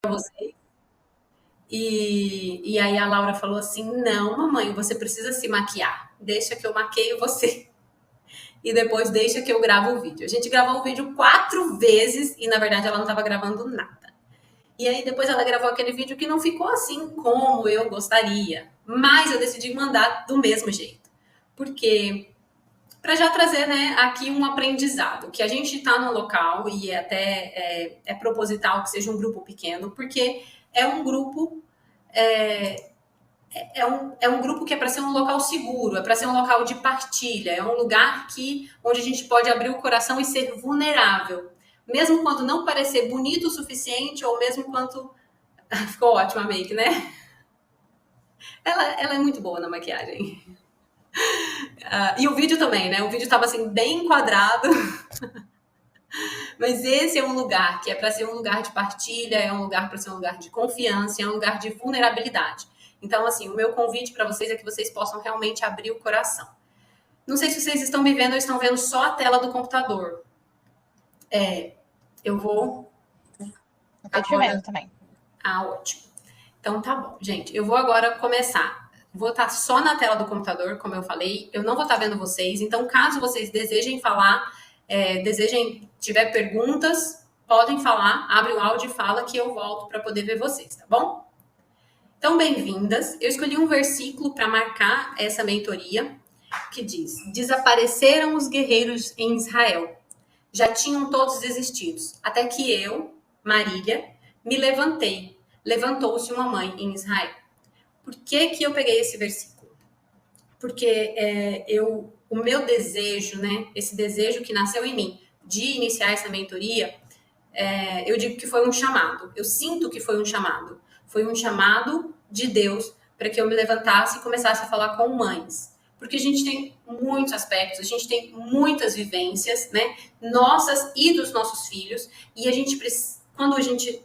vocês. E aí a Laura falou assim: não, mamãe, você precisa se maquiar. Deixa que eu maqueio você. E depois deixa que eu gravo o vídeo. A gente gravou o vídeo 4 vezes e, na verdade, ela não estava gravando nada. E aí depois ela gravou aquele vídeo que não ficou assim como eu gostaria. Mas eu decidi mandar do mesmo jeito. Porque para já trazer, né, aqui um aprendizado, que a gente está no local e é proposital que seja um grupo pequeno, porque é um grupo é um grupo que é para ser um local seguro, é para ser um local de partilha, é um lugar onde a gente pode abrir o coração e ser vulnerável, mesmo quando não parecer bonito o suficiente ou mesmo quando ficou ótima a make, né? Ela é muito boa na maquiagem. E o vídeo também, né? O vídeo estava assim bem enquadrado. Mas esse é um lugar que é para ser um lugar de partilha, é um lugar para ser um lugar de confiança, é um lugar de vulnerabilidade. Então, assim, o meu convite para vocês é que vocês possam realmente abrir o coração. Não sei se vocês estão me vendo ou estão vendo só a tela do computador. Eu vou. Eu tô te vendo também. Ótimo. Então tá bom, gente. Eu vou agora começar. Vou estar só na tela do computador, como eu falei. Eu não vou estar vendo vocês. Então, caso vocês desejem falar, tiver perguntas, podem falar. Abre o áudio e fala que eu volto para poder ver vocês, tá bom? Então, bem-vindas. Eu escolhi um versículo para marcar essa mentoria, que diz: desapareceram os guerreiros em Israel. Já tinham todos desistidos, até que eu, Marília, me levantei. Levantou-se uma mãe em Israel. Por que eu peguei esse versículo? Porque o meu desejo, né, esse desejo que nasceu em mim de iniciar essa mentoria, eu digo que foi um chamado. Eu sinto que foi um chamado. Foi um chamado de Deus para que eu me levantasse e começasse a falar com mães. Porque a gente tem muitos aspectos, a gente tem muitas vivências, né? Nossas e dos nossos filhos. E a gente, quando a gente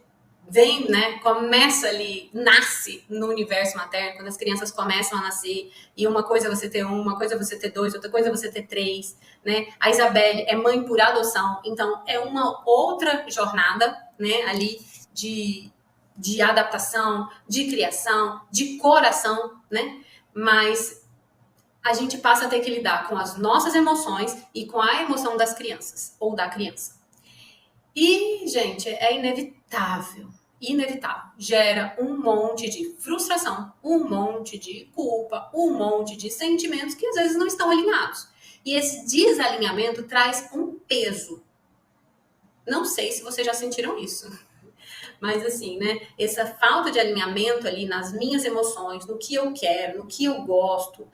vem, né, começa ali, nasce no universo materno, quando as crianças começam a nascer, e uma coisa é você ter um, uma coisa é você ter dois, outra coisa é você ter três, né? A Isabelle é mãe por adoção, então é uma outra jornada, né, ali de adaptação, de criação, de coração, né? Mas a gente passa a ter que lidar com as nossas emoções e com a emoção das crianças, ou da criança. E, gente, é inevitável. Gera um monte de frustração, um monte de culpa, um monte de sentimentos que às vezes não estão alinhados. E esse desalinhamento traz um peso. Não sei se vocês já sentiram isso. Mas assim, né? Essa falta de alinhamento ali nas minhas emoções, no que eu quero, no que eu gosto.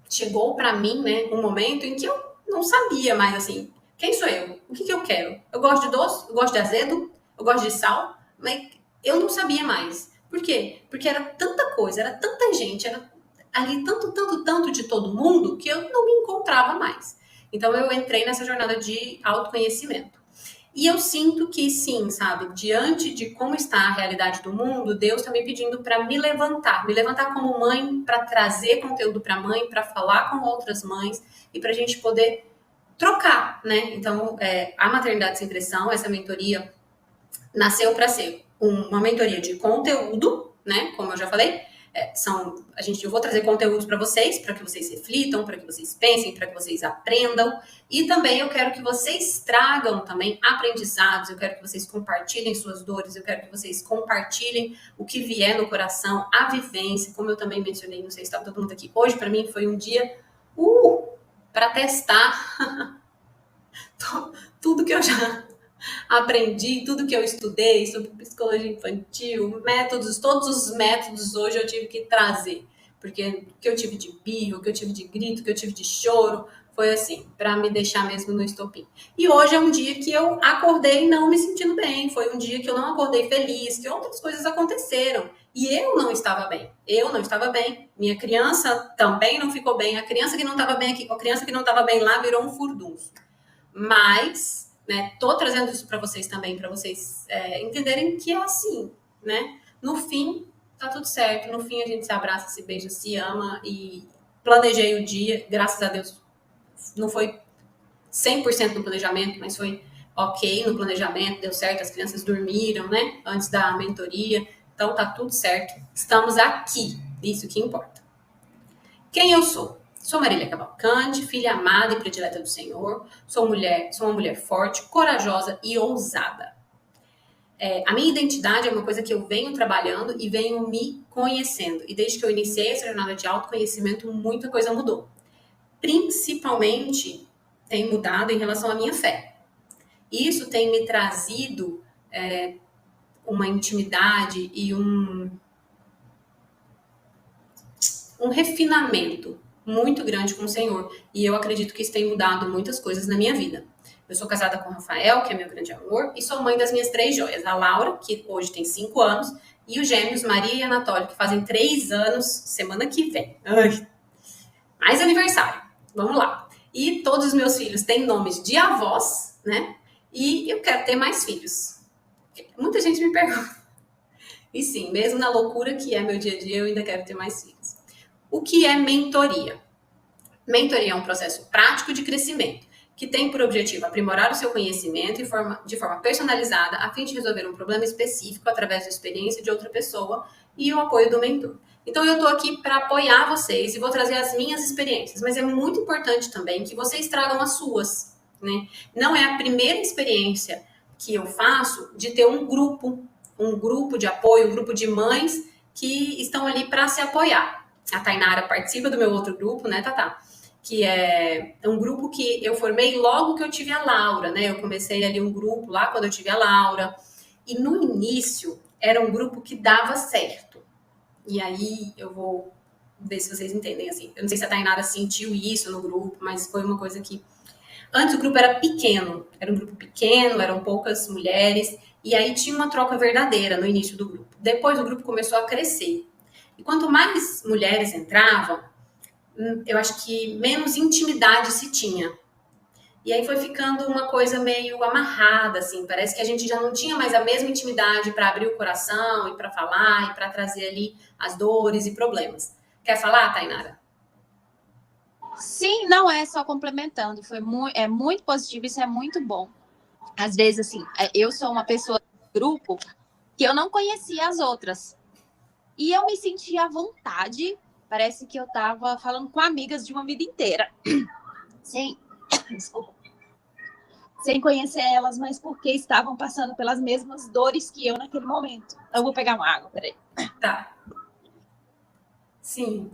Chegou para mim, né? Um momento em que eu não sabia mais assim, quem sou eu? O que eu quero? Eu gosto de doce? Eu gosto de azedo? Eu gosto de sal? Mas eu não sabia mais. Por quê? Porque era tanta coisa, era tanta gente, era ali tanto de todo mundo que eu não me encontrava mais. Então eu entrei nessa jornada de autoconhecimento. E eu sinto que sim, sabe? Diante de como está a realidade do mundo, Deus está me pedindo para me levantar como mãe, para trazer conteúdo para mãe, para falar com outras mães e para a gente poder trocar, né? Então, a Maternidade Sem Pressão, essa mentoria, nasceu para ser uma mentoria de conteúdo, né? Como eu já falei, eu vou trazer conteúdos para vocês, para que vocês reflitam, para que vocês pensem, para que vocês aprendam. E também eu quero que vocês tragam também aprendizados, eu quero que vocês compartilhem suas dores, eu quero que vocês compartilhem o que vier no coração, a vivência, como eu também mencionei, não sei se está todo mundo aqui. Hoje, para mim, foi um dia para testar tudo que eu já aprendi, tudo que eu estudei sobre psicologia infantil, todos os métodos hoje eu tive que trazer. Porque o que eu tive de birro, o que eu tive de grito, o que eu tive de choro, foi assim, para me deixar mesmo no estopim. E hoje é um dia que eu acordei não me sentindo bem, foi um dia que eu não acordei feliz, que outras coisas aconteceram. E eu não estava bem. Minha criança também não ficou bem. A criança que não estava bem aqui com a criança que não estava bem lá virou um furdunço. Mas, né, tô trazendo isso para vocês também, para vocês entenderem que é assim, né? No fim, tá tudo certo. No fim, a gente se abraça, se beija, se ama e planejei o dia. Graças a Deus, não foi 100% no planejamento, mas foi ok no planejamento, deu certo, as crianças dormiram, né? Antes da mentoria. Então, tá tudo certo. Estamos aqui. Isso que importa. Quem eu sou? Sou Marília Cavalcante, filha amada e predileta do Senhor. Sou uma mulher forte, corajosa e ousada. A minha identidade é uma coisa que eu venho trabalhando e venho me conhecendo. E desde que eu iniciei essa jornada de autoconhecimento, muita coisa mudou. Principalmente tem mudado em relação à minha fé. Isso tem me trazido uma intimidade e um refinamento muito grande com o Senhor. E eu acredito que isso tem mudado muitas coisas na minha vida. Eu sou casada com o Rafael, que é meu grande amor, e sou mãe das minhas 3 joias. A Laura, que hoje tem 5 anos, e os gêmeos Maria e Anatólio, que fazem 3 anos semana que vem. Ai, mais aniversário. Vamos lá. E todos os meus filhos têm nomes de avós, né? E eu quero ter mais filhos. Muita gente me pergunta. E sim, mesmo na loucura que é meu dia a dia, eu ainda quero ter mais filhos. O que é mentoria? Mentoria é um processo prático de crescimento que tem por objetivo aprimorar o seu conhecimento de forma personalizada a fim de resolver um problema específico através da experiência de outra pessoa e o apoio do mentor. Então, eu estou aqui para apoiar vocês e vou trazer as minhas experiências, mas é muito importante também que vocês tragam as suas, né? Não é a primeira experiência que eu faço de ter um grupo de apoio, um grupo de mães que estão ali para se apoiar. A Tainara participa do meu outro grupo, né, Tatá? Que é um grupo que eu formei logo que eu tive a Laura, né? Eu comecei ali um grupo lá quando eu tive a Laura. E no início era um grupo que dava certo. E aí eu vou ver se vocês entendem assim. Eu não sei se a Tainara sentiu isso no grupo, mas foi uma coisa que... Antes o grupo era pequeno. Era um grupo pequeno, eram poucas mulheres. E aí tinha uma troca verdadeira no início do grupo. Depois o grupo começou a crescer. E quanto mais mulheres entravam, eu acho que menos intimidade se tinha. E aí foi ficando uma coisa meio amarrada, assim. Parece que a gente já não tinha mais a mesma intimidade para abrir o coração e para falar e para trazer ali as dores e problemas. Quer falar, Tainara? Sim, não é só complementando. É muito positivo, isso é muito bom. Às vezes, assim, eu sou uma pessoa do grupo que eu não conhecia as outras. E eu me sentia à vontade. Parece que eu estava falando com amigas de uma vida inteira. Desculpa. Sem conhecer elas, mas porque estavam passando pelas mesmas dores que eu naquele momento. Eu vou pegar uma água, peraí. Tá. Sim.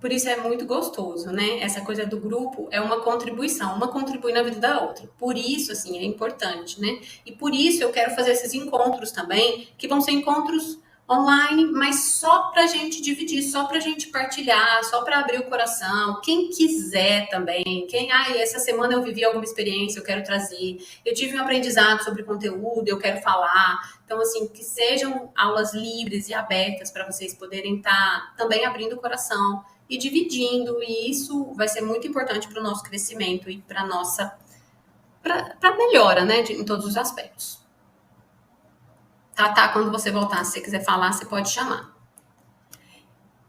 Por isso é muito gostoso, né? Essa coisa do grupo é uma contribuição, uma contribui na vida da outra. Por isso, assim, é importante, né? E por isso eu quero fazer esses encontros também, que vão ser encontros online, mas só pra gente dividir, só pra gente partilhar, só pra abrir o coração. Quem quiser também, essa semana eu vivi alguma experiência, eu quero trazer. Eu tive um aprendizado sobre conteúdo, eu quero falar. Então, assim, que sejam aulas livres e abertas para vocês poderem estar também abrindo o coração e dividindo, e isso vai ser muito importante para o nosso crescimento e para nossa para melhora, né, em todos os aspectos. Tá, quando você voltar, se você quiser falar, você pode chamar.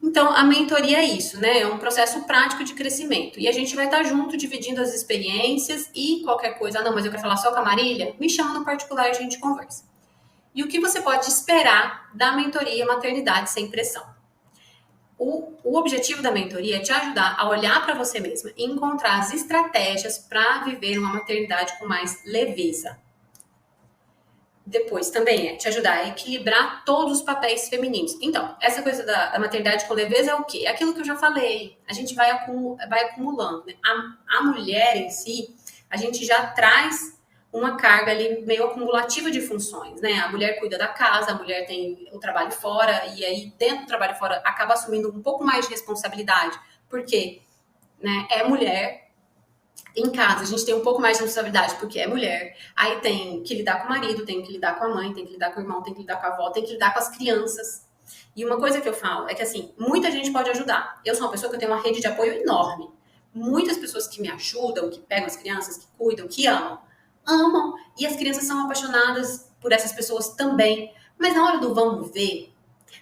Então, a mentoria é isso, né? É um processo prático de crescimento. E a gente vai estar junto, dividindo as experiências e qualquer coisa. Não, mas eu quero falar só com a Marília? Me chama no particular e a gente conversa. E o que você pode esperar da mentoria Maternidade Sem Pressão? O objetivo da mentoria é te ajudar a olhar para você mesma e encontrar as estratégias para viver uma maternidade com mais leveza. Depois também é te ajudar a equilibrar todos os papéis femininos. Então, essa coisa da maternidade com leveza é o quê? É aquilo que eu já falei. A gente vai acumulando. Né? A mulher em si, a gente já traz uma carga ali meio acumulativa de funções, né? A mulher cuida da casa, a mulher tem o trabalho fora, e aí dentro do trabalho fora acaba assumindo um pouco mais de responsabilidade, porque, né, é mulher. Em casa, a gente tem um pouco mais de responsabilidade, porque é mulher. Aí tem que lidar com o marido, tem que lidar com a mãe, tem que lidar com o irmão, tem que lidar com a avó, tem que lidar com as crianças. E uma coisa que eu falo é que, assim, muita gente pode ajudar. Eu sou uma pessoa que eu tenho uma rede de apoio enorme. Muitas pessoas que me ajudam, que pegam as crianças, que cuidam, que amam. Amam. E as crianças são apaixonadas por essas pessoas também. Mas na hora do vamos ver,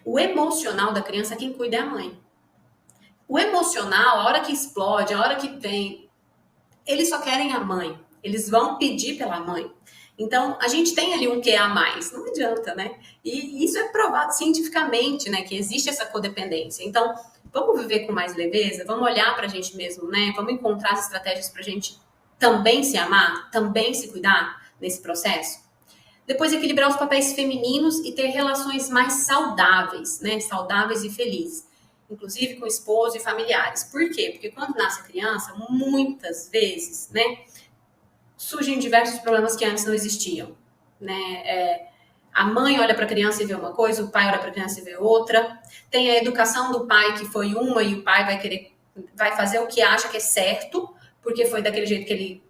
o emocional da criança, quem cuida é a mãe. O emocional, a hora que explode, a hora que vem... Eles só querem a mãe. Eles vão pedir pela mãe. Então, a gente tem ali um quê a mais, não adianta, né? E isso é provado cientificamente, né? Que existe essa codependência. Então, vamos viver com mais leveza, vamos olhar pra gente mesmo, né? Vamos encontrar as estratégias pra gente também se amar, também se cuidar nesse processo. Depois, equilibrar os papéis femininos e ter relações mais saudáveis, né? Saudáveis e felizes. Inclusive com esposo e familiares. Por quê? Porque quando nasce a criança, muitas vezes, né? Surgem diversos problemas que antes não existiam, né? A mãe olha para a criança e vê uma coisa, o pai olha para a criança e vê outra. Tem a educação do pai que foi uma e o pai vai fazer o que acha que é certo, porque foi daquele jeito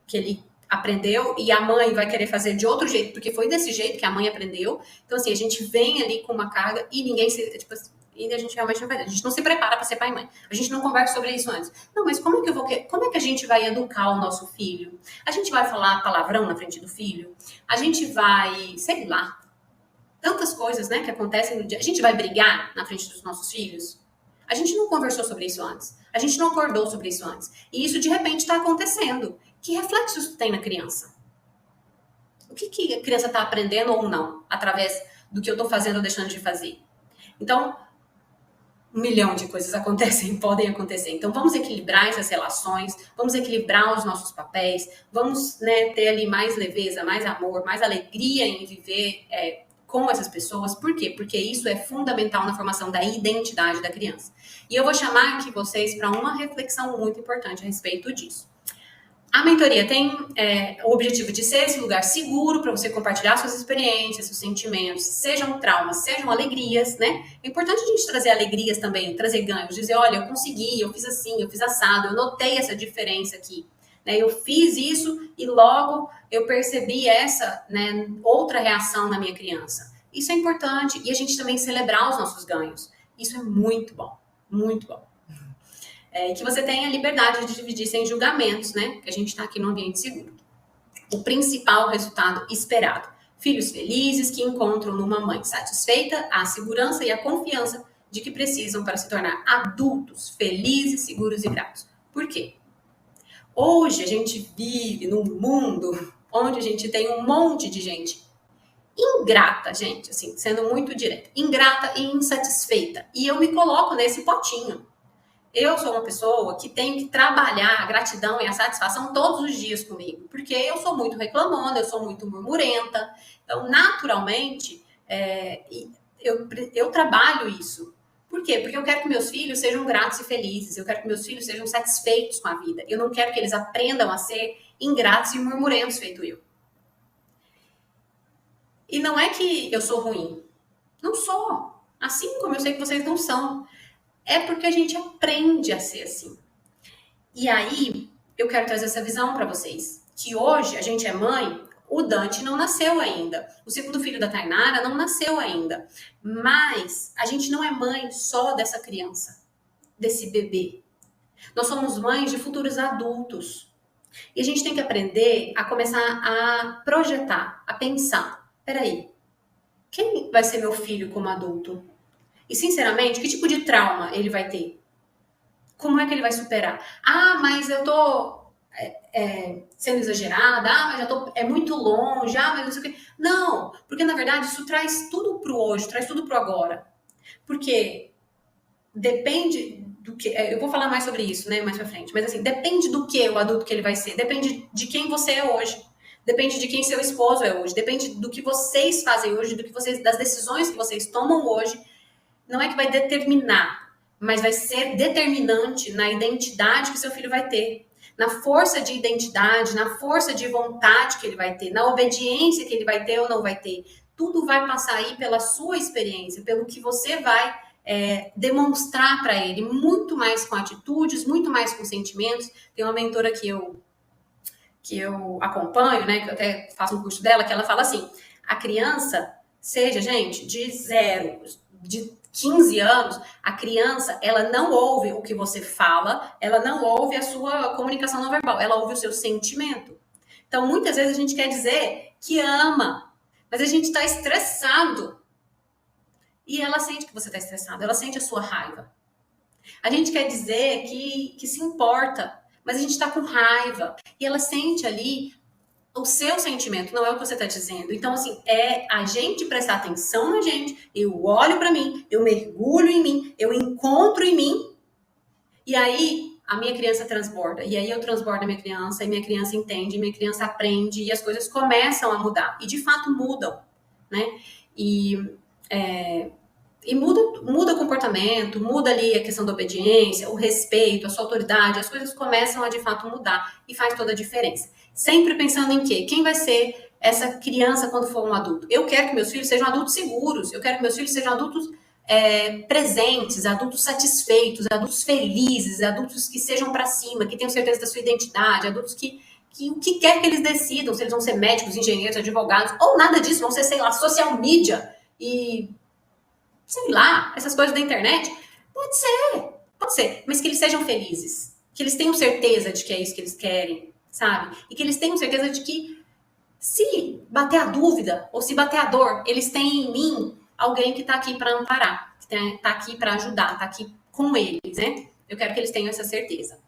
que ele aprendeu, e a mãe vai querer fazer de outro jeito, porque foi desse jeito que a mãe aprendeu. Então, assim, a gente vem ali com uma carga e ninguém se. Tipo, e a gente realmente não vai. A gente não se prepara para ser pai e mãe. A gente não conversa sobre isso antes. Não, mas como é que a gente vai educar o nosso filho? A gente vai falar palavrão na frente do filho? A gente vai, sei lá, tantas coisas, né, que acontecem no dia. A gente vai brigar na frente dos nossos filhos? A gente não conversou sobre isso antes. A gente não acordou sobre isso antes. E isso, de repente, está acontecendo. Que reflexos isso tem na criança? O que a criança está aprendendo ou não, através do que eu estou fazendo ou deixando de fazer? Então, 1 milhão de coisas acontecem, podem acontecer. Então, vamos equilibrar essas relações, vamos equilibrar os nossos papéis, vamos, né, ter ali mais leveza, mais amor, mais alegria em viver com essas pessoas. Por quê? Porque isso é fundamental na formação da identidade da criança. E eu vou chamar aqui vocês para uma reflexão muito importante a respeito disso. A mentoria tem o objetivo de ser esse lugar seguro para você compartilhar suas experiências, seus sentimentos, sejam traumas, sejam alegrias, né? É importante a gente trazer alegrias também, trazer ganhos, dizer, olha, eu consegui, eu fiz assim, eu fiz assado, eu notei essa diferença aqui, né? Eu fiz isso e logo eu percebi essa, né, outra reação na minha criança. Isso é importante, e a gente também celebrar os nossos ganhos. Isso é muito bom, muito bom. Que você tenha a liberdade de dividir sem julgamentos, né? Que a gente está aqui num ambiente seguro. O principal resultado esperado. Filhos felizes que encontram numa mãe satisfeita a segurança e a confiança de que precisam para se tornar adultos felizes, seguros e gratos. Por quê? Hoje a gente vive num mundo onde a gente tem um monte de gente ingrata, gente, assim, sendo muito direta, ingrata e insatisfeita. E eu me coloco nesse potinho. Eu sou uma pessoa que tenho que trabalhar a gratidão e a satisfação todos os dias comigo, porque eu sou muito reclamona, eu sou muito murmurenta. Então, naturalmente, eu trabalho isso. Por quê? Porque eu quero que meus filhos sejam gratos e felizes, eu quero que meus filhos sejam satisfeitos com a vida. Eu não quero que eles aprendam a ser ingratos e murmurentos, feito eu. E não é que eu sou ruim. Não sou. Assim como eu sei que vocês não são. É porque a gente aprende a ser assim. E aí, eu quero trazer essa visão para vocês. Que hoje a gente é mãe, o Dante não nasceu ainda. O segundo filho da Tainara não nasceu ainda. Mas a gente não é mãe só dessa criança, desse bebê. Nós somos mães de futuros adultos. E a gente tem que aprender a começar a projetar, a pensar. Peraí, quem vai ser meu filho como adulto? E, sinceramente, que tipo de trauma ele vai ter? Como é que ele vai superar? Ah, mas eu tô sendo exagerada. Ah, mas é muito longe. Ah, mas não sei o quê. Não, porque, na verdade, isso traz tudo pro hoje, traz tudo pro agora. Porque depende do que... eu vou falar mais sobre isso, né, mais pra frente. Mas, assim, depende do que o adulto que ele vai ser. Depende de quem você é hoje. Depende de quem seu esposo é hoje. Depende do que vocês fazem hoje, das decisões que vocês tomam hoje. Não é que vai determinar, mas vai ser determinante na identidade que seu filho vai ter, na força de identidade, na força de vontade que ele vai ter, na obediência que ele vai ter ou não vai ter. Tudo vai passar aí pela sua experiência, pelo que você vai demonstrar para ele, muito mais com atitudes, muito mais com sentimentos. Tem uma mentora que eu acompanho, né, que eu até faço um curso dela, que ela fala assim, a criança, seja, gente, de 0, de 15 anos, a criança, ela não ouve o que você fala, ela não ouve a sua comunicação não verbal, ela ouve o seu sentimento. Então, muitas vezes a gente quer dizer que ama, mas a gente está estressado. E ela sente que você está estressado, ela sente a sua raiva. A gente quer dizer que se importa, mas a gente está com raiva. E ela sente ali o seu sentimento, não é o que você está dizendo. Então, assim, é a gente prestar atenção na gente. Eu olho para mim, eu mergulho em mim, eu encontro em mim, e aí a minha criança transborda. E aí eu transbordo a minha criança, e minha criança entende, e minha criança aprende, e as coisas começam a mudar. E de fato mudam, né? E, muda o comportamento, muda ali a questão da obediência, o respeito, a sua autoridade, as coisas começam a de fato mudar e faz toda a diferença. Sempre pensando em quê? Quem vai ser essa criança quando for um adulto? Eu quero que meus filhos sejam adultos seguros, eu quero que meus filhos sejam adultos presentes, adultos satisfeitos, adultos felizes, adultos que sejam para cima, que tenham certeza da sua identidade, adultos que o que quer que eles decidam, se eles vão ser médicos, engenheiros, advogados, ou nada disso, vão ser, sei lá, social media e sei lá, essas coisas da internet. Pode ser, mas que eles sejam felizes, que eles tenham certeza de que é isso que eles querem, sabe? E que eles tenham certeza de que se bater a dúvida ou se bater a dor, eles têm em mim alguém que tá aqui para amparar, que tá aqui para ajudar, tá aqui com eles, né? Eu quero que eles tenham essa certeza.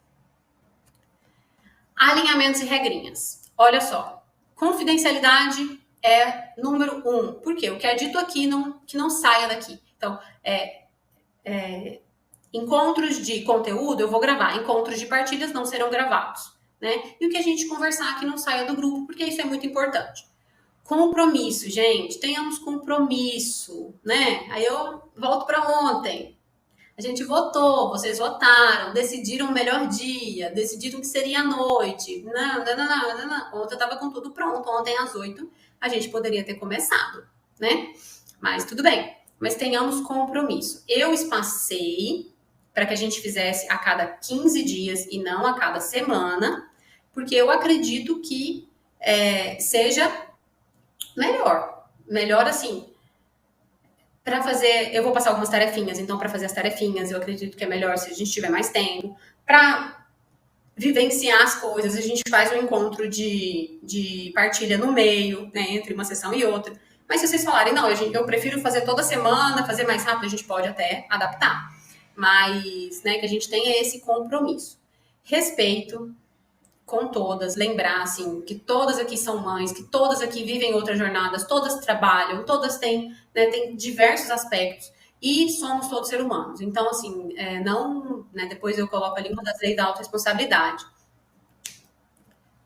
Alinhamentos e regrinhas. Olha só, confidencialidade é número 1. Por quê? O que é dito aqui que não saia daqui. Então, encontros de conteúdo eu vou gravar, encontros de partilhas não serão gravados, né? E o que a gente conversar aqui não saia do grupo, porque isso é muito importante. Compromisso, gente, tenhamos compromisso, né? Aí eu volto para ontem. A gente votou, vocês votaram, decidiram o melhor dia, decidiram que seria à noite. Não. Ontem eu tava com tudo pronto, ontem às 8 a gente poderia ter começado, né? Mas tudo bem. Mas tenhamos compromisso. Eu espacei para que a gente fizesse a cada 15 dias e não a cada semana, porque eu acredito que seja melhor. Melhor assim, para fazer, eu vou passar algumas tarefinhas, então para fazer as tarefinhas eu acredito que é melhor se a gente tiver mais tempo. Para vivenciar as coisas, a gente faz um encontro de partilha no meio, né, entre uma sessão e outra. Mas se vocês falarem, não, eu prefiro fazer toda semana, fazer mais rápido, a gente pode até adaptar. Mas, né, que a gente tenha esse compromisso. Respeito com todas, lembrar, assim, que todas aqui são mães, que todas aqui vivem outras jornadas, todas trabalham, todas têm, né, têm diversos aspectos e somos todos seres humanos. Então, assim, não, né, depois eu coloco ali uma das leis da autorresponsabilidade.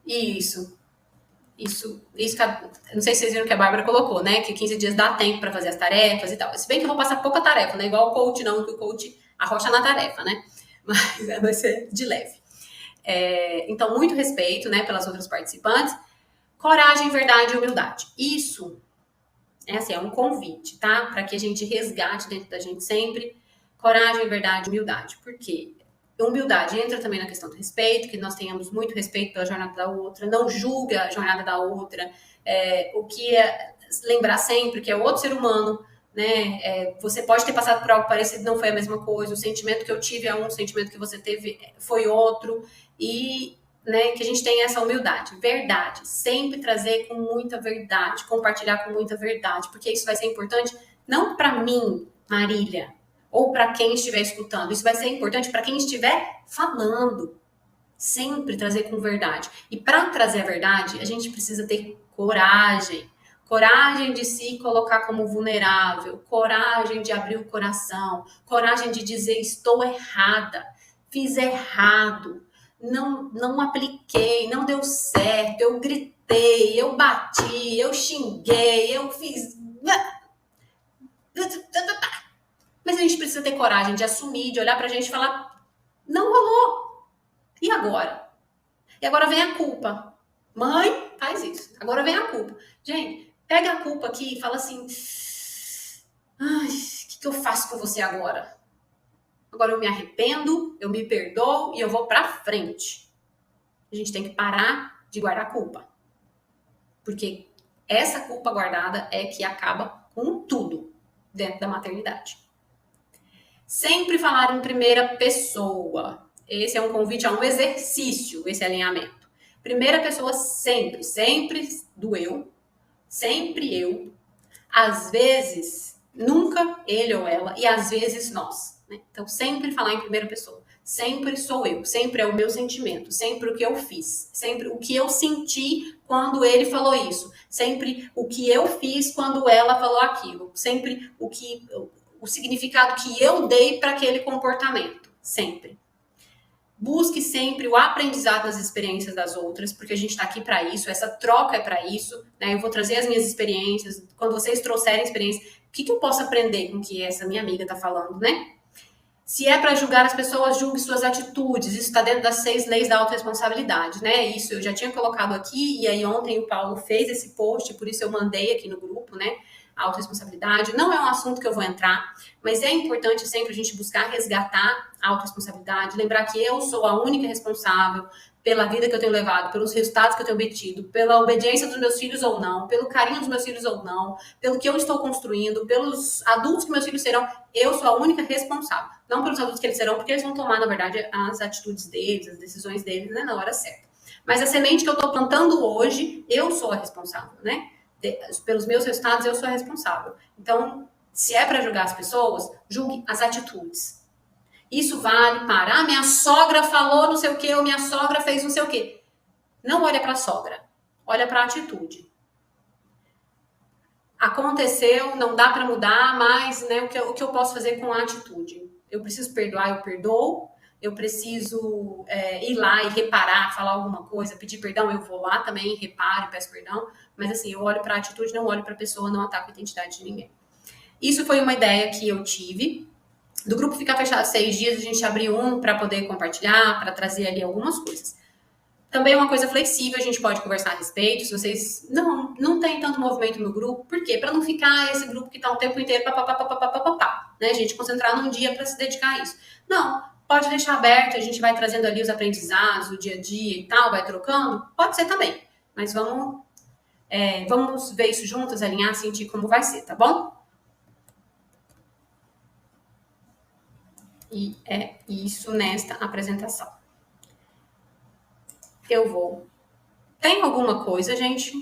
Isso, não sei se vocês viram que a Bárbara colocou, né, que 15 dias dá tempo para fazer as tarefas e tal. Se bem que eu vou passar pouca tarefa, né, igual o coach não, que o coach arrocha na tarefa, né, mas vai ser de leve. Então, muito respeito, né, pelas outras participantes. Coragem, verdade e humildade. Isso é um convite, tá? Para que a gente resgate dentro da gente sempre coragem, verdade e humildade. Por quê? Humildade entra também na questão do respeito, que nós tenhamos muito respeito pela jornada da outra, não julga a jornada da outra. O que lembrar sempre que é outro ser humano, né? Você pode ter passado por algo parecido, não foi a mesma coisa. O sentimento que eu tive é um, o sentimento que você teve foi outro. E, né, que a gente tenha essa humildade. Verdade. Sempre trazer com muita verdade. Compartilhar com muita verdade. Porque isso vai ser importante não para mim, Marília, ou para quem estiver escutando. Isso vai ser importante para quem estiver falando. Sempre trazer com verdade. E para trazer a verdade, a gente precisa ter coragem. Coragem de se colocar como vulnerável, coragem de abrir o coração, coragem de dizer estou errada, fiz errado, não apliquei, não deu certo, eu gritei, eu bati, eu xinguei, eu fiz. Mas a gente precisa ter coragem de assumir, de olhar pra gente e falar, não rolou. E agora? E agora vem a culpa. Mãe, faz isso. Agora vem a culpa. Gente, pega a culpa aqui e fala assim, ai, o que eu faço com você agora? Agora eu me arrependo, eu me perdoo e eu vou pra frente. A gente tem que parar de guardar culpa. Porque essa culpa guardada é que acaba com tudo dentro da maternidade. Sempre falar em primeira pessoa. Esse é um convite a um exercício, esse alinhamento. Primeira pessoa sempre, sempre do eu, sempre eu. Às vezes, nunca ele ou ela, e às vezes nós. Né? Então, sempre falar em primeira pessoa. Sempre sou eu, sempre é o meu sentimento, sempre o que eu fiz, sempre o que eu senti quando ele falou isso. Sempre o que eu fiz quando ela falou aquilo. Sempre o significado que eu dei para aquele comportamento. Sempre. Busque sempre o aprendizado das experiências das outras, porque a gente está aqui para isso, essa troca é para isso, né? Eu vou trazer as minhas experiências, quando vocês trouxerem experiência, o que eu posso aprender com o que essa minha amiga está falando, né? Se é para julgar as pessoas, julgue suas atitudes. Isso está dentro das 6 leis da autorresponsabilidade, né? Isso eu já tinha colocado aqui, e aí ontem o Paulo fez esse post, por isso eu mandei aqui no grupo, né? A autorresponsabilidade. Não é um assunto que eu vou entrar, mas é importante sempre a gente buscar resgatar a autorresponsabilidade, lembrar que eu sou a única responsável pela vida que eu tenho levado, pelos resultados que eu tenho obtido, pela obediência dos meus filhos ou não, pelo carinho dos meus filhos ou não, pelo que eu estou construindo, pelos adultos que meus filhos serão. Eu sou a única responsável. Não pelos adultos que eles serão, porque eles vão tomar, na verdade, as atitudes deles, as decisões deles, né, na hora certa. Mas a semente que eu estou plantando hoje, eu sou a responsável, né? Pelos meus resultados, eu sou a responsável. Então, se é para julgar as pessoas, julgue as atitudes. Isso vale para, minha sogra falou não sei o quê, ou minha sogra fez não sei o quê. Não olha para a sogra, olha para a atitude. Aconteceu, não dá para mudar, mas né, o que eu posso fazer com a atitude? Eu preciso perdoar, eu perdoo. Eu preciso ir lá e reparar, falar alguma coisa, pedir perdão, eu vou lá também, reparo, peço perdão. Mas assim, eu olho para a atitude, não olho para a pessoa, não ataco a identidade de ninguém. Isso foi uma ideia que eu tive. Do grupo ficar fechado 6 dias, a gente abriu um para poder compartilhar, para trazer ali algumas coisas. Também é uma coisa flexível, a gente pode conversar a respeito. Se vocês não tem tanto movimento no grupo, por quê? Para não ficar esse grupo que está o tempo inteiro né? A gente concentrar num dia para se dedicar a isso. Não, pode deixar aberto, a gente vai trazendo ali os aprendizados, o dia a dia e tal, vai trocando. Pode ser também, mas vamos ver isso juntas, alinhar, sentir como vai ser, tá bom? E é isso nesta apresentação. Eu vou. Tem alguma coisa, gente?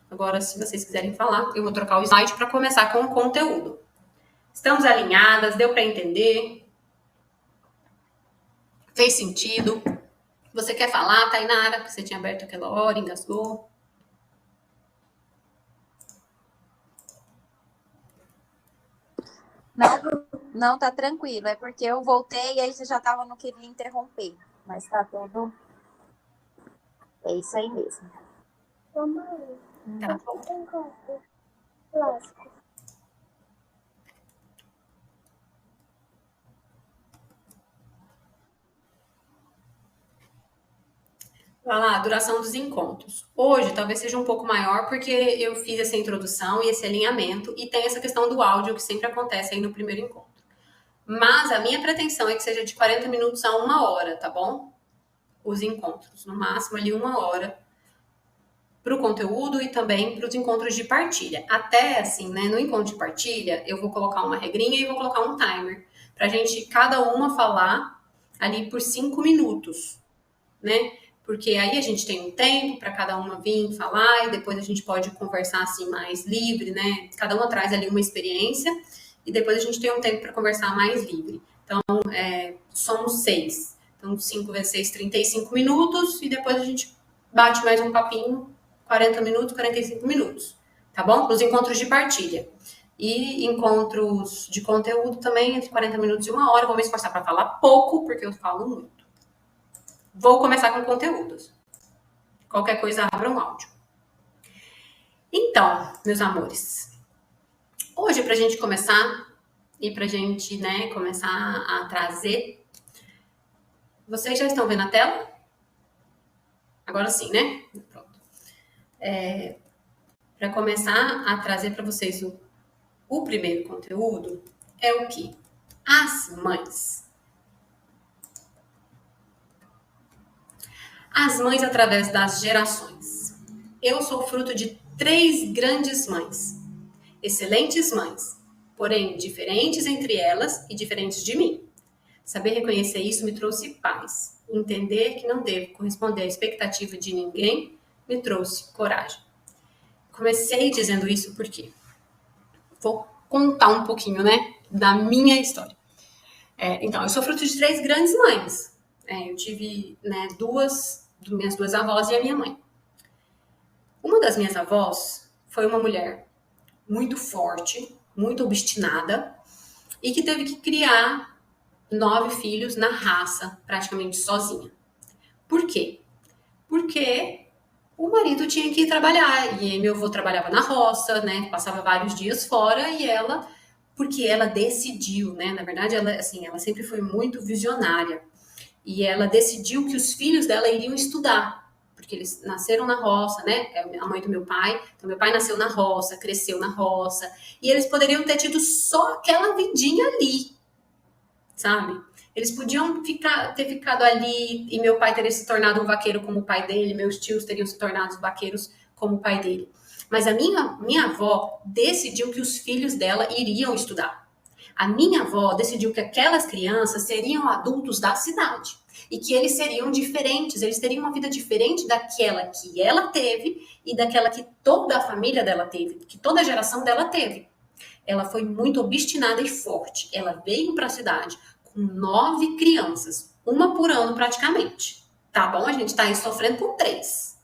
Agora, se vocês quiserem falar, eu vou trocar o slide para começar com o conteúdo. Estamos alinhadas? Deu para entender? Fez sentido? Você quer falar, Tainara? Que você tinha aberto aquela hora, engasgou? Não, tá tranquilo. É porque eu voltei e aí você já tava, não queria interromper. Mas tá tudo. É isso aí mesmo. Tá. Vai lá, duração dos encontros. Hoje talvez seja um pouco maior porque eu fiz essa introdução e esse alinhamento e tem essa questão do áudio que sempre acontece aí no primeiro encontro. Mas a minha pretensão é que seja de 40 minutos a 1 hora, tá bom? Os encontros, no máximo ali 1 hora para o conteúdo e também para os encontros de partilha. Até assim, né, no encontro de partilha, eu vou colocar uma regrinha e vou colocar um timer pra gente cada uma falar ali por 5 minutos, né? Porque aí a gente tem um tempo para cada uma vir falar e depois a gente pode conversar assim mais livre, né? Cada uma traz ali uma experiência e depois a gente tem um tempo para conversar mais livre. Então, somos 6. Então, 5 vezes 6, 35 minutos e depois a gente bate mais um papinho, 40 minutos, 45 minutos, tá bom? Para os encontros de partilha. E encontros de conteúdo também, entre 40 minutos e 1 hora. Vou me esforçar para falar pouco, porque eu falo muito. Vou começar com conteúdos. Qualquer coisa, abra um áudio. Então, meus amores, hoje pra gente começar e pra gente, né, começar a trazer. Vocês já estão vendo a tela? Agora sim, né? Pronto. Para começar a trazer para vocês o primeiro conteúdo é o que? As mães. As mães através das gerações. Eu sou fruto de 3 grandes mães. Excelentes mães, porém diferentes entre elas e diferentes de mim. Saber reconhecer isso me trouxe paz. Entender que não devo corresponder à expectativa de ninguém me trouxe coragem. Comecei dizendo isso porque vou contar um pouquinho, né, da minha história. Então, eu sou fruto de 3 grandes mães. Eu tive, né, minhas duas avós e a minha mãe. Uma das minhas avós foi uma mulher muito forte, muito obstinada, e que teve que criar 9 filhos na raça, praticamente sozinha. Por quê? Porque o marido tinha que ir trabalhar, e meu avô trabalhava na roça, né? Passava vários dias fora, e ela, porque ela decidiu, né? Na verdade, ela, assim, ela sempre foi muito visionária. E ela decidiu que os filhos dela iriam estudar, porque eles nasceram na roça, né? É a mãe do meu pai. Então, meu pai nasceu na roça, cresceu na roça, e eles poderiam ter tido só aquela vidinha ali, sabe? Eles podiam ter ficado ali e meu pai teria se tornado um vaqueiro como o pai dele, meus tios teriam se tornado vaqueiros como o pai dele. Mas a minha avó decidiu que os filhos dela iriam estudar. A minha avó decidiu que aquelas crianças seriam adultos da cidade e que eles seriam diferentes, eles teriam uma vida diferente daquela que ela teve e daquela que toda a família dela teve, que toda a geração dela teve. Ela foi muito obstinada e forte. Ela veio para a cidade com 9 crianças, uma por ano praticamente. Tá bom? A gente está aí sofrendo com 3.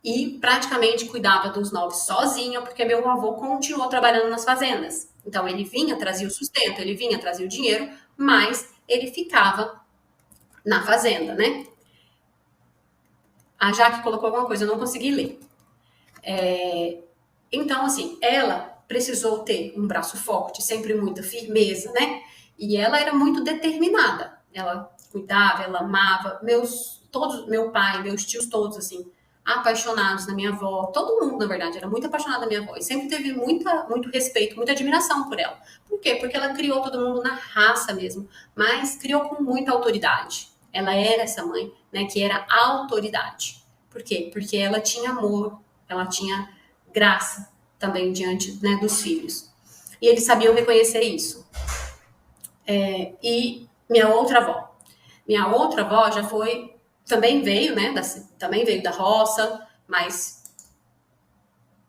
E praticamente cuidava dos 9 sozinha, porque meu avô continuou trabalhando nas fazendas. Então ele vinha, trazia o sustento, ele vinha, trazia o dinheiro, mas ele ficava na fazenda, né? A Jaque colocou alguma coisa, eu não consegui ler. Então, assim, ela precisou ter um braço forte, sempre muita firmeza, né? E ela era muito determinada. Ela cuidava, ela amava. Meu pai, meus tios todos, assim, apaixonados na minha avó. Todo mundo, na verdade, era muito apaixonado na minha avó. E sempre teve muito respeito, muita admiração por ela. Por quê? Porque ela criou todo mundo na raça mesmo, mas criou com muita autoridade. Ela era essa mãe, né, que era autoridade. Por quê? Porque ela tinha amor, ela tinha graça também diante, né, dos filhos. E eles sabiam reconhecer isso. E minha outra avó já foi, também veio, né, também veio da roça, mas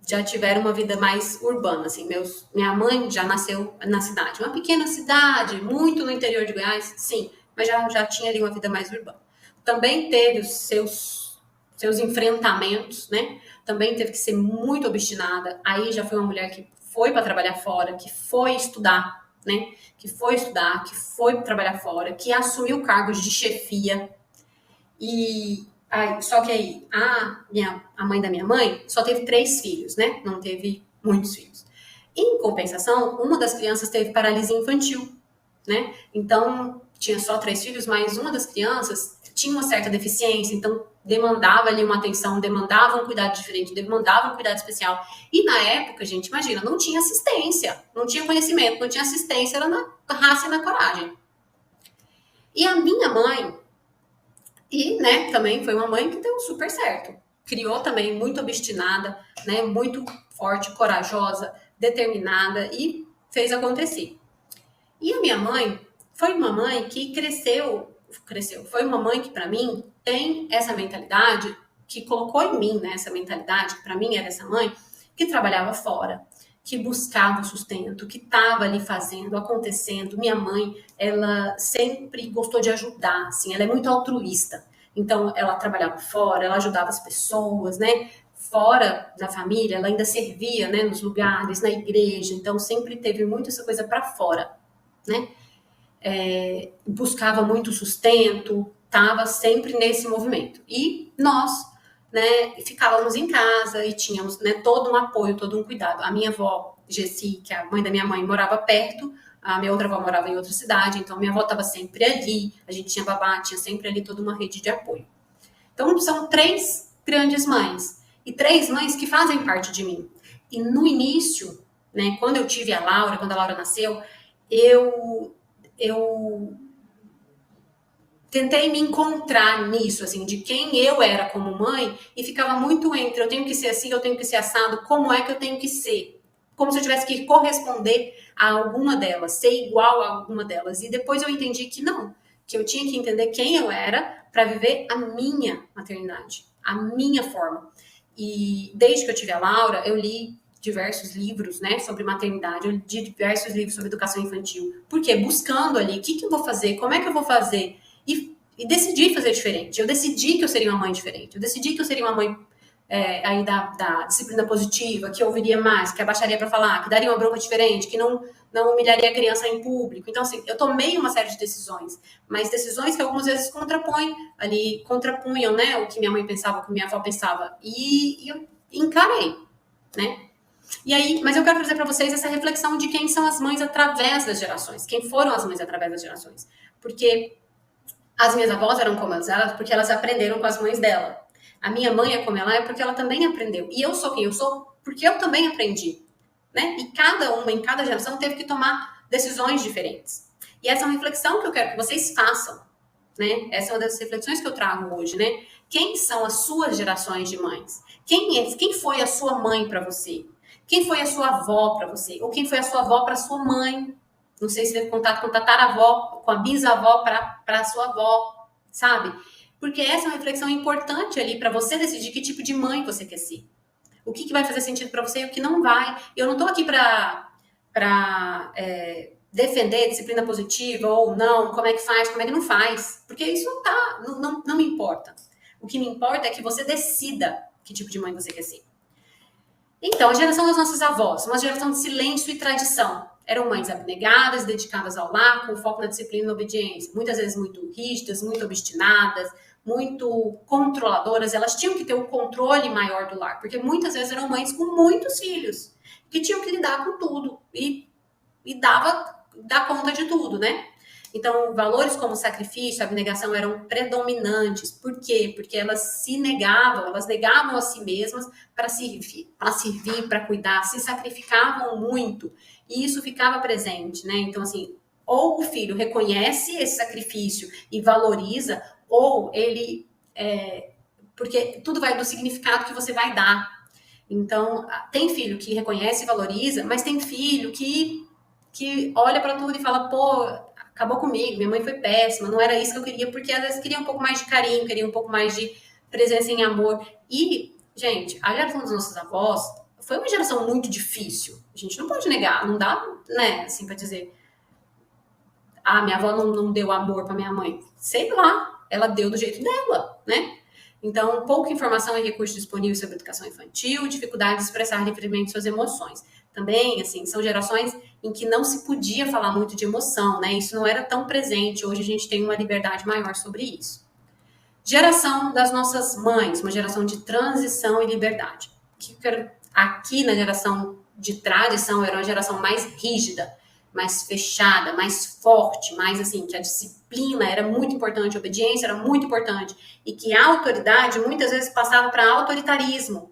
já tiveram uma vida mais urbana, assim. Minha mãe já nasceu na cidade, uma pequena cidade, muito no interior de Goiás, sim, mas já tinha ali uma vida mais urbana. Também teve os seus enfrentamentos, né? Também teve que ser muito obstinada. Aí já foi uma mulher que foi para trabalhar fora, que foi estudar, né? Que foi trabalhar fora, que assumiu cargos de chefia. Só que aí a mãe da minha mãe só teve 3 filhos, né? Não teve muitos filhos. Em compensação, uma das crianças teve paralisia infantil, né? Então tinha só 3 filhos, mas uma das crianças tinha uma certa deficiência, então demandava ali uma atenção, demandava um cuidado diferente, demandava um cuidado especial. E na época, gente, imagina, não tinha assistência, não tinha conhecimento, não tinha assistência, era na raça e na coragem. E a minha mãe, né, também foi uma mãe que deu super certo. Criou também muito obstinada, né, muito forte, corajosa, determinada e fez acontecer. E a minha mãe foi uma mãe que cresceu. Foi uma mãe que, para mim, tem essa mentalidade, que colocou em mim, né, essa mentalidade, que para mim era essa mãe, que trabalhava fora, que buscava o sustento, que estava ali fazendo, acontecendo. Minha mãe, ela sempre gostou de ajudar, assim, ela é muito altruísta. Então, ela trabalhava fora, ela ajudava as pessoas, né? Fora da família, ela ainda servia, né, nos lugares, na igreja. Então, sempre teve muito essa coisa para fora, né? Buscava muito sustento, estava sempre nesse movimento. E nós, né, ficávamos em casa e tínhamos, né, todo um apoio, todo um cuidado. A minha avó, Gessi, que é a mãe da minha mãe, morava perto, a minha outra avó morava em outra cidade, então minha avó estava sempre ali, a gente tinha babá, tinha sempre ali toda uma rede de apoio. Então são 3 grandes mães, e 3 mães que fazem parte de mim. E no início, né, quando eu tive quando a Laura nasceu, eu tentei me encontrar nisso, assim, de quem eu era como mãe, e ficava muito entre eu tenho que ser assim, eu tenho que ser assado, como é que eu tenho que ser? Como se eu tivesse que corresponder a alguma delas, ser igual a alguma delas. E depois eu entendi que não, que eu tinha que entender quem eu era para viver a minha maternidade, a minha forma. E desde que eu tive a Laura, eu li diversos livros, né, sobre maternidade, eu li diversos livros sobre educação infantil. Por quê? Buscando ali, o que eu vou fazer, como é que eu vou fazer? E e decidi fazer diferente. Eu decidi que eu seria uma mãe diferente. Eu decidi que eu seria uma mãe aí da disciplina positiva, que ouviria mais, que abaixaria para falar, que daria uma bronca diferente, que não humilharia a criança em público. Então, assim, eu tomei uma série de decisões, mas decisões que algumas vezes contrapunham, né, o que minha mãe pensava, o que minha avó pensava. E eu encarei, né? E aí, mas eu quero trazer para vocês essa reflexão de quem são as mães através das gerações, quem foram as mães através das gerações. Porque as minhas avós eram como elas, porque elas aprenderam com as mães dela. A minha mãe é como ela é porque ela também aprendeu. E eu sou quem eu sou porque eu também aprendi, né? E cada uma, em cada geração, teve que tomar decisões diferentes. E essa é uma reflexão que eu quero que vocês façam, né? Essa é uma das reflexões que eu trago hoje, né? Quem são as suas gerações de mães? Quem foi a sua mãe para você? Quem foi a sua avó para você? Ou quem foi a sua avó para sua mãe? Não sei se teve contato com a tataravó, com a bisavó para a sua avó, sabe? Porque essa é uma reflexão importante ali para você decidir que tipo de mãe você quer ser. O que vai fazer sentido para você e o que não vai. Eu não estou aqui para defender disciplina positiva ou não, como é que faz, como é que não faz. Porque isso não me importa. O que me importa é que você decida que tipo de mãe você quer ser. Então, a geração das nossas avós, uma geração de silêncio e tradição. Eram mães abnegadas, dedicadas ao lar, com foco na disciplina e na obediência. Muitas vezes muito rígidas, muito obstinadas, muito controladoras. Elas tinham que ter o controle maior do lar, porque muitas vezes eram mães com muitos filhos, que tinham que lidar com tudo e dar conta de tudo, né? Então, valores como sacrifício, abnegação eram predominantes. Por quê? Porque elas negavam a si mesmas para servir, para cuidar, se sacrificavam muito. E isso ficava presente, né? Então, assim, ou o filho reconhece esse sacrifício e valoriza, ou ele... porque tudo vai do significado que você vai dar. Então, tem filho que reconhece e valoriza, mas tem filho que olha para tudo e fala, pô, acabou comigo, minha mãe foi péssima, não era isso que eu queria, porque às vezes queria um pouco mais de carinho, queria um pouco mais de presença em amor. E, gente, a geração dos nossos avós foi uma geração muito difícil. A gente não pode negar, não dá, né, assim, para dizer, minha avó não deu amor para minha mãe. Sei lá, ela deu do jeito dela, né? Então, pouca informação e recurso disponível sobre educação infantil, dificuldade de expressar livremente suas emoções. Também, assim, são gerações em que não se podia falar muito de emoção, né? Isso não era tão presente. Hoje a gente tem uma liberdade maior sobre isso. Geração das nossas mães, uma geração de transição e liberdade. Aqui na geração de tradição era uma geração mais rígida, mais fechada, mais forte, mais assim, que a disciplina era muito importante, a obediência era muito importante, e que a autoridade muitas vezes passava para autoritarismo.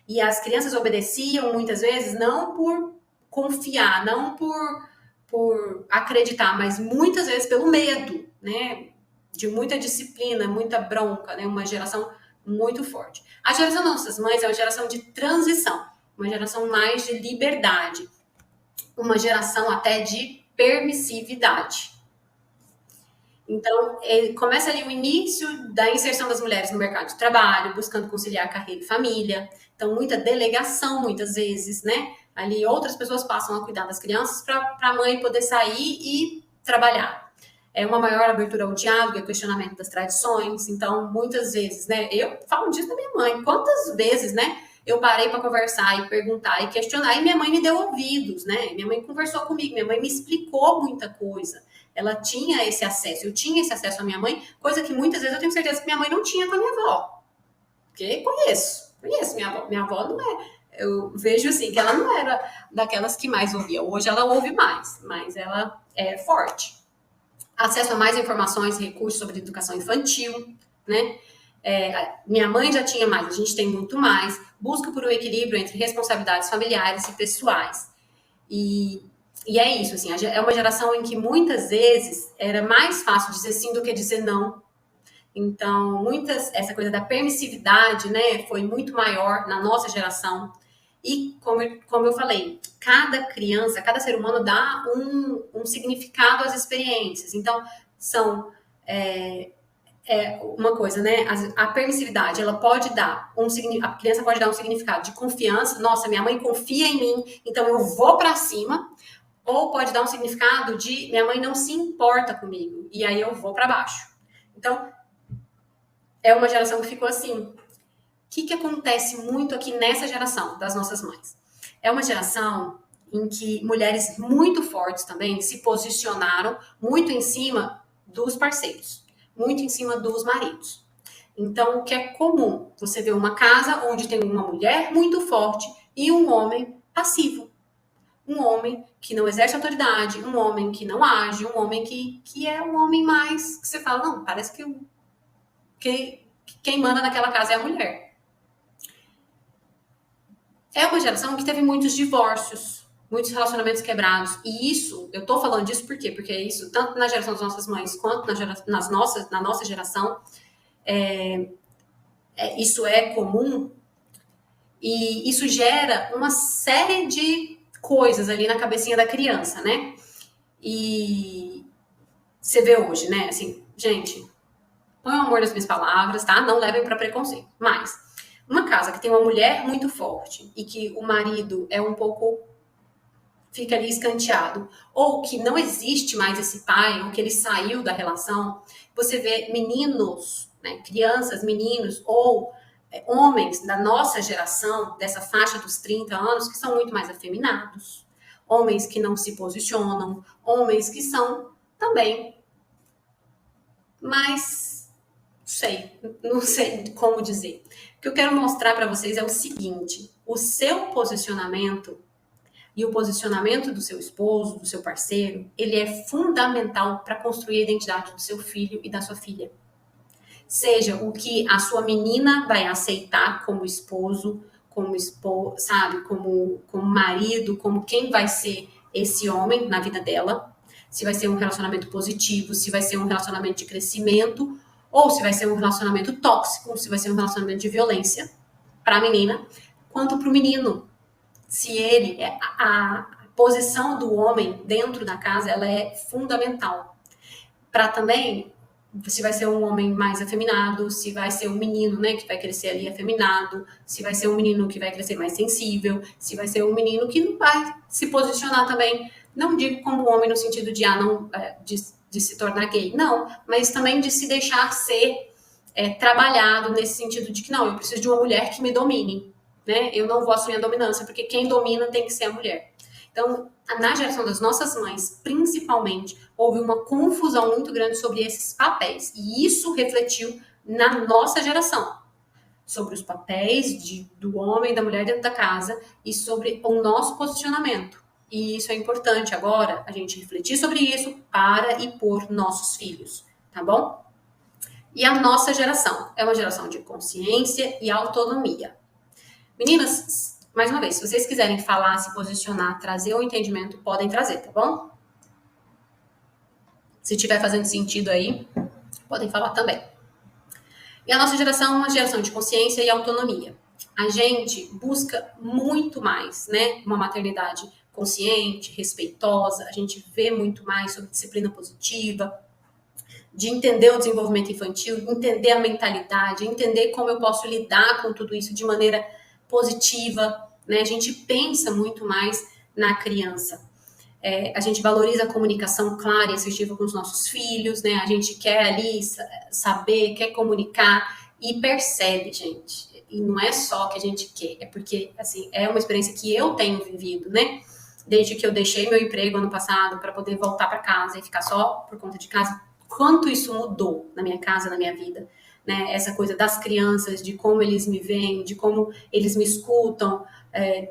E as crianças obedeciam muitas vezes não por confiar, não por acreditar, mas muitas vezes pelo medo, né? De muita disciplina, muita bronca, né? Uma geração muito forte. A geração das nossas mães é uma geração de transição, uma geração mais de liberdade, uma geração até de permissividade. Então, começa ali o início da inserção das mulheres no mercado de trabalho, buscando conciliar carreira e família. Então, muita delegação, muitas vezes, né? Ali outras pessoas passam a cuidar das crianças para a mãe poder sair e trabalhar. É uma maior abertura ao diálogo e ao questionamento das tradições. Então, muitas vezes, né? Eu falo disso da minha mãe. Quantas vezes, né? Eu parei para conversar e perguntar e questionar, e minha mãe me deu ouvidos, né? Minha mãe conversou comigo, minha mãe me explicou muita coisa. Ela tinha esse acesso, eu tinha esse acesso à minha mãe, coisa que muitas vezes eu tenho certeza que minha mãe não tinha com a minha avó. Porque conheço minha avó. Minha avó não é, eu vejo assim, que ela não era daquelas que mais ouvia. Hoje ela ouve mais, mas ela é forte. Acesso a mais informações e recursos sobre educação infantil, né? Minha mãe já tinha mais, a gente tem muito mais. Busca por um equilíbrio entre responsabilidades familiares e pessoais. E é isso, assim, é uma geração em que muitas vezes era mais fácil dizer sim do que dizer não. Então, essa coisa da permissividade, né, foi muito maior na nossa geração. E, como eu falei, cada criança, cada ser humano dá um significado às experiências. Então, são uma coisa, né? A permissividade, ela pode dar a criança pode dar um significado de confiança. Nossa, minha mãe confia em mim, então eu vou para cima. Ou pode dar um significado de minha mãe não se importa comigo, e aí eu vou para baixo. Então, é uma geração que ficou assim. O que acontece muito aqui nessa geração das nossas mães? É uma geração em que mulheres muito fortes também se posicionaram muito em cima dos parceiros, muito em cima dos maridos. Então, o que é comum? Você vê uma casa onde tem uma mulher muito forte e um homem passivo. Um homem que não exerce autoridade, um homem que não age, um homem que é um homem mais... que você fala, não, parece que quem manda naquela casa é a mulher. É uma geração que teve muitos divórcios, muitos relacionamentos quebrados. E isso, eu tô falando disso por quê? Porque isso, tanto na geração das nossas mães, quanto na nossa geração, isso é comum. E isso gera uma série de coisas ali na cabecinha da criança, né? E você vê hoje, né? Assim, gente, põe o amor nas minhas palavras, tá? Não levem para preconceito. Mas uma casa que tem uma mulher muito forte e que o marido é um pouco... fica ali escanteado, ou que não existe mais esse pai, ou que ele saiu da relação, você vê meninos, né, crianças, meninos, ou homens da nossa geração, dessa faixa dos 30 anos, que são muito mais afeminados, homens que não se posicionam, homens que são também mais, não sei como dizer. O que eu quero mostrar para vocês é o seguinte: o seu posicionamento e o posicionamento do seu esposo, do seu parceiro, ele é fundamental para construir a identidade do seu filho e da sua filha. Seja o que a sua menina vai aceitar como esposo, sabe, como marido, como quem vai ser esse homem na vida dela. Se vai ser um relacionamento positivo, se vai ser um relacionamento de crescimento, ou se vai ser um relacionamento tóxico, se vai ser um relacionamento de violência para a menina, quanto para o menino. Se ele, a posição do homem dentro da casa, ela é fundamental. Para também, se vai ser um homem mais afeminado, se vai ser um menino, né, que vai crescer ali afeminado, se vai ser um menino que vai crescer mais sensível, se vai ser um menino que não vai se posicionar também, não digo como homem no sentido de, de se tornar gay, não, mas também de se deixar ser trabalhado nesse sentido de que, não, eu preciso de uma mulher que me domine, né? Eu não vou assumir a dominância, porque quem domina tem que ser a mulher. Então, na geração das nossas mães, principalmente, houve uma confusão muito grande sobre esses papéis. E isso refletiu na nossa geração. Sobre os papéis do homem e da mulher dentro da casa e sobre o nosso posicionamento. E isso é importante agora, a gente refletir sobre isso para e por nossos filhos, tá bom? E a nossa geração é uma geração de consciência e autonomia. Meninas, mais uma vez, se vocês quiserem falar, se posicionar, trazer o entendimento, podem trazer, tá bom? Se estiver fazendo sentido aí, podem falar também. E a nossa geração é uma geração de consciência e autonomia. A gente busca muito mais, né? Uma maternidade consciente, respeitosa. A gente vê muito mais sobre disciplina positiva, de entender o desenvolvimento infantil, entender a mentalidade, entender como eu posso lidar com tudo isso de maneira positiva, né? A gente pensa muito mais na criança. A gente valoriza a comunicação clara e assertiva com os nossos filhos, né? A gente quer ali saber, quer comunicar e percebe, gente. E não é só que a gente quer, é porque, assim, é uma experiência que eu tenho vivido, né? Desde que eu deixei meu emprego ano passado para poder voltar para casa e ficar só por conta de casa, quanto isso mudou na minha casa, na minha vida. Né, essa coisa das crianças, de como eles me veem, de como eles me escutam,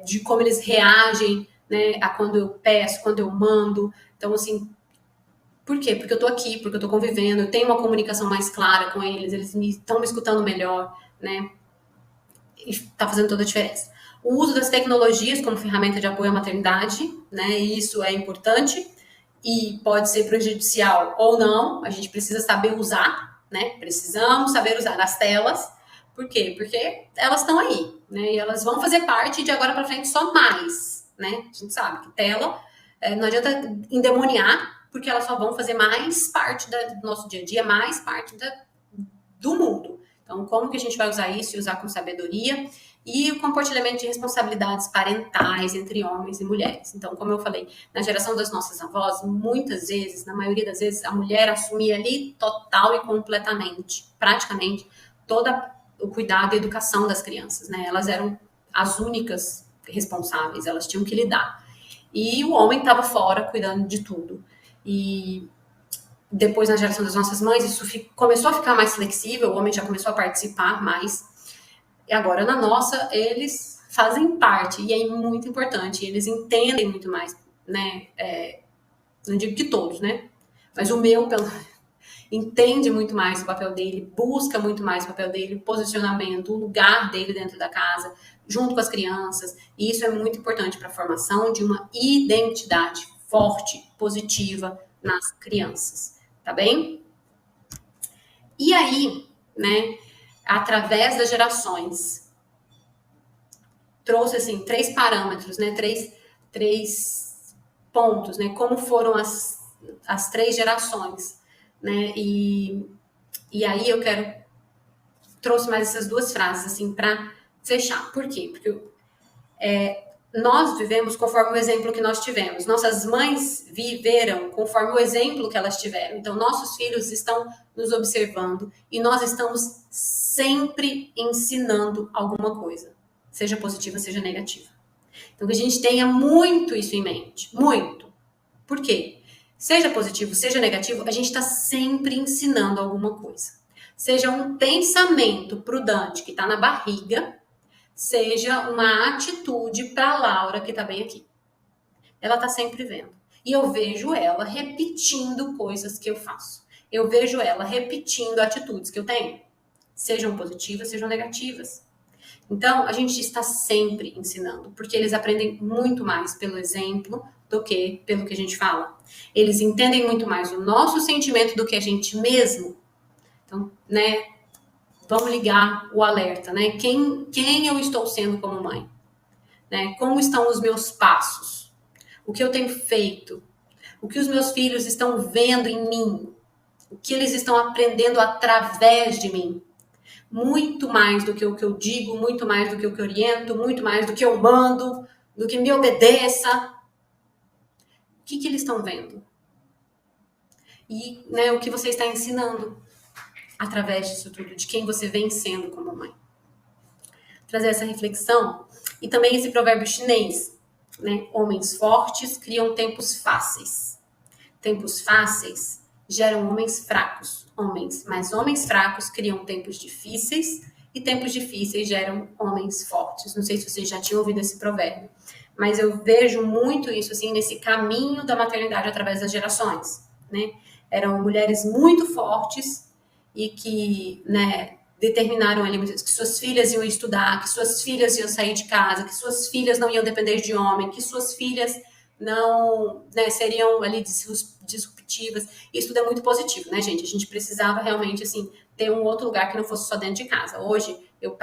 de como eles reagem, né, a quando eu peço, quando eu mando. Então, assim, por quê? Porque eu tô aqui, porque eu tô convivendo, eu tenho uma comunicação mais clara com eles, eles estão me escutando melhor, né, e tá fazendo toda a diferença. O uso das tecnologias como ferramenta de apoio à maternidade, né, isso é importante e pode ser prejudicial ou não, a gente precisa saber usar, né? Precisamos saber usar as telas. Por quê? Porque elas estão aí, né? E elas vão fazer parte de agora para frente só mais, né? A gente sabe que tela não adianta endemoniar, porque elas só vão fazer mais parte do nosso dia a dia, mais parte do mundo. Então, como que a gente vai usar isso e usar com sabedoria? E o compartilhamento de responsabilidades parentais entre homens e mulheres. Então, como eu falei, na geração das nossas avós, muitas vezes, na maioria das vezes, a mulher assumia ali total e completamente, praticamente, todo o cuidado e educação das crianças, né? Elas eram as únicas responsáveis, elas tinham que lidar. E o homem estava fora cuidando de tudo. E depois, na geração das nossas mães, isso começou a ficar mais flexível, o homem já começou a participar mais. E agora, na nossa, eles fazem parte, e é muito importante, eles entendem muito mais, né? Não digo que todos, né? Mas o meu, entende muito mais o papel dele, busca muito mais o papel dele, o posicionamento, o lugar dele dentro da casa, junto com as crianças. E isso é muito importante para a formação de uma identidade forte, positiva nas crianças, tá bem? E aí, né, através das gerações, trouxe assim 3 parâmetros, né, três pontos, né, como foram as 3 gerações, né, e aí eu trouxe mais essas 2 frases assim para fechar. Por quê? Porque nós vivemos conforme o exemplo que nós tivemos. Nossas mães viveram conforme o exemplo que elas tiveram. Então, nossos filhos estão nos observando e nós estamos sempre ensinando alguma coisa, seja positiva, seja negativa. Então, que a gente tenha muito isso em mente. Muito. Por quê? Seja positivo, seja negativo, a gente está sempre ensinando alguma coisa. Seja um pensamento prudente que está na barriga, seja uma atitude para a Laura que está bem aqui. Ela está sempre vendo. E eu vejo ela repetindo coisas que eu faço. Eu vejo ela repetindo atitudes que eu tenho. Sejam positivas, sejam negativas. Então, a gente está sempre ensinando, porque eles aprendem muito mais pelo exemplo do que pelo que a gente fala. Eles entendem muito mais o nosso sentimento do que a gente mesmo. Então, né, vamos ligar o alerta, né? Quem eu estou sendo como mãe? Né? Como estão os meus passos? O que eu tenho feito? O que os meus filhos estão vendo em mim? O que eles estão aprendendo através de mim? Muito mais do que o que eu digo, muito mais do que o que eu oriento, muito mais do que eu mando, do que me obedeça. O que eles estão vendo? E, né, o que você está ensinando através disso tudo, de quem você vem sendo como mãe. Trazer essa reflexão. E também esse provérbio chinês, né? Homens fortes criam tempos fáceis. Tempos fáceis geram homens fracos. Mas homens fracos criam tempos difíceis e tempos difíceis geram homens fortes. Não sei se vocês já tinham ouvido esse provérbio, mas eu vejo muito isso assim nesse caminho da maternidade através das gerações, né? Eram mulheres muito fortes e que, né, determinaram ali que suas filhas iam estudar, que suas filhas iam sair de casa, que suas filhas não iam depender de homem, que suas filhas não, né, seriam ali disruptivas. Isso tudo é muito positivo, né, gente? A gente precisava realmente, assim, ter um outro lugar que não fosse só dentro de casa. Hoje, eu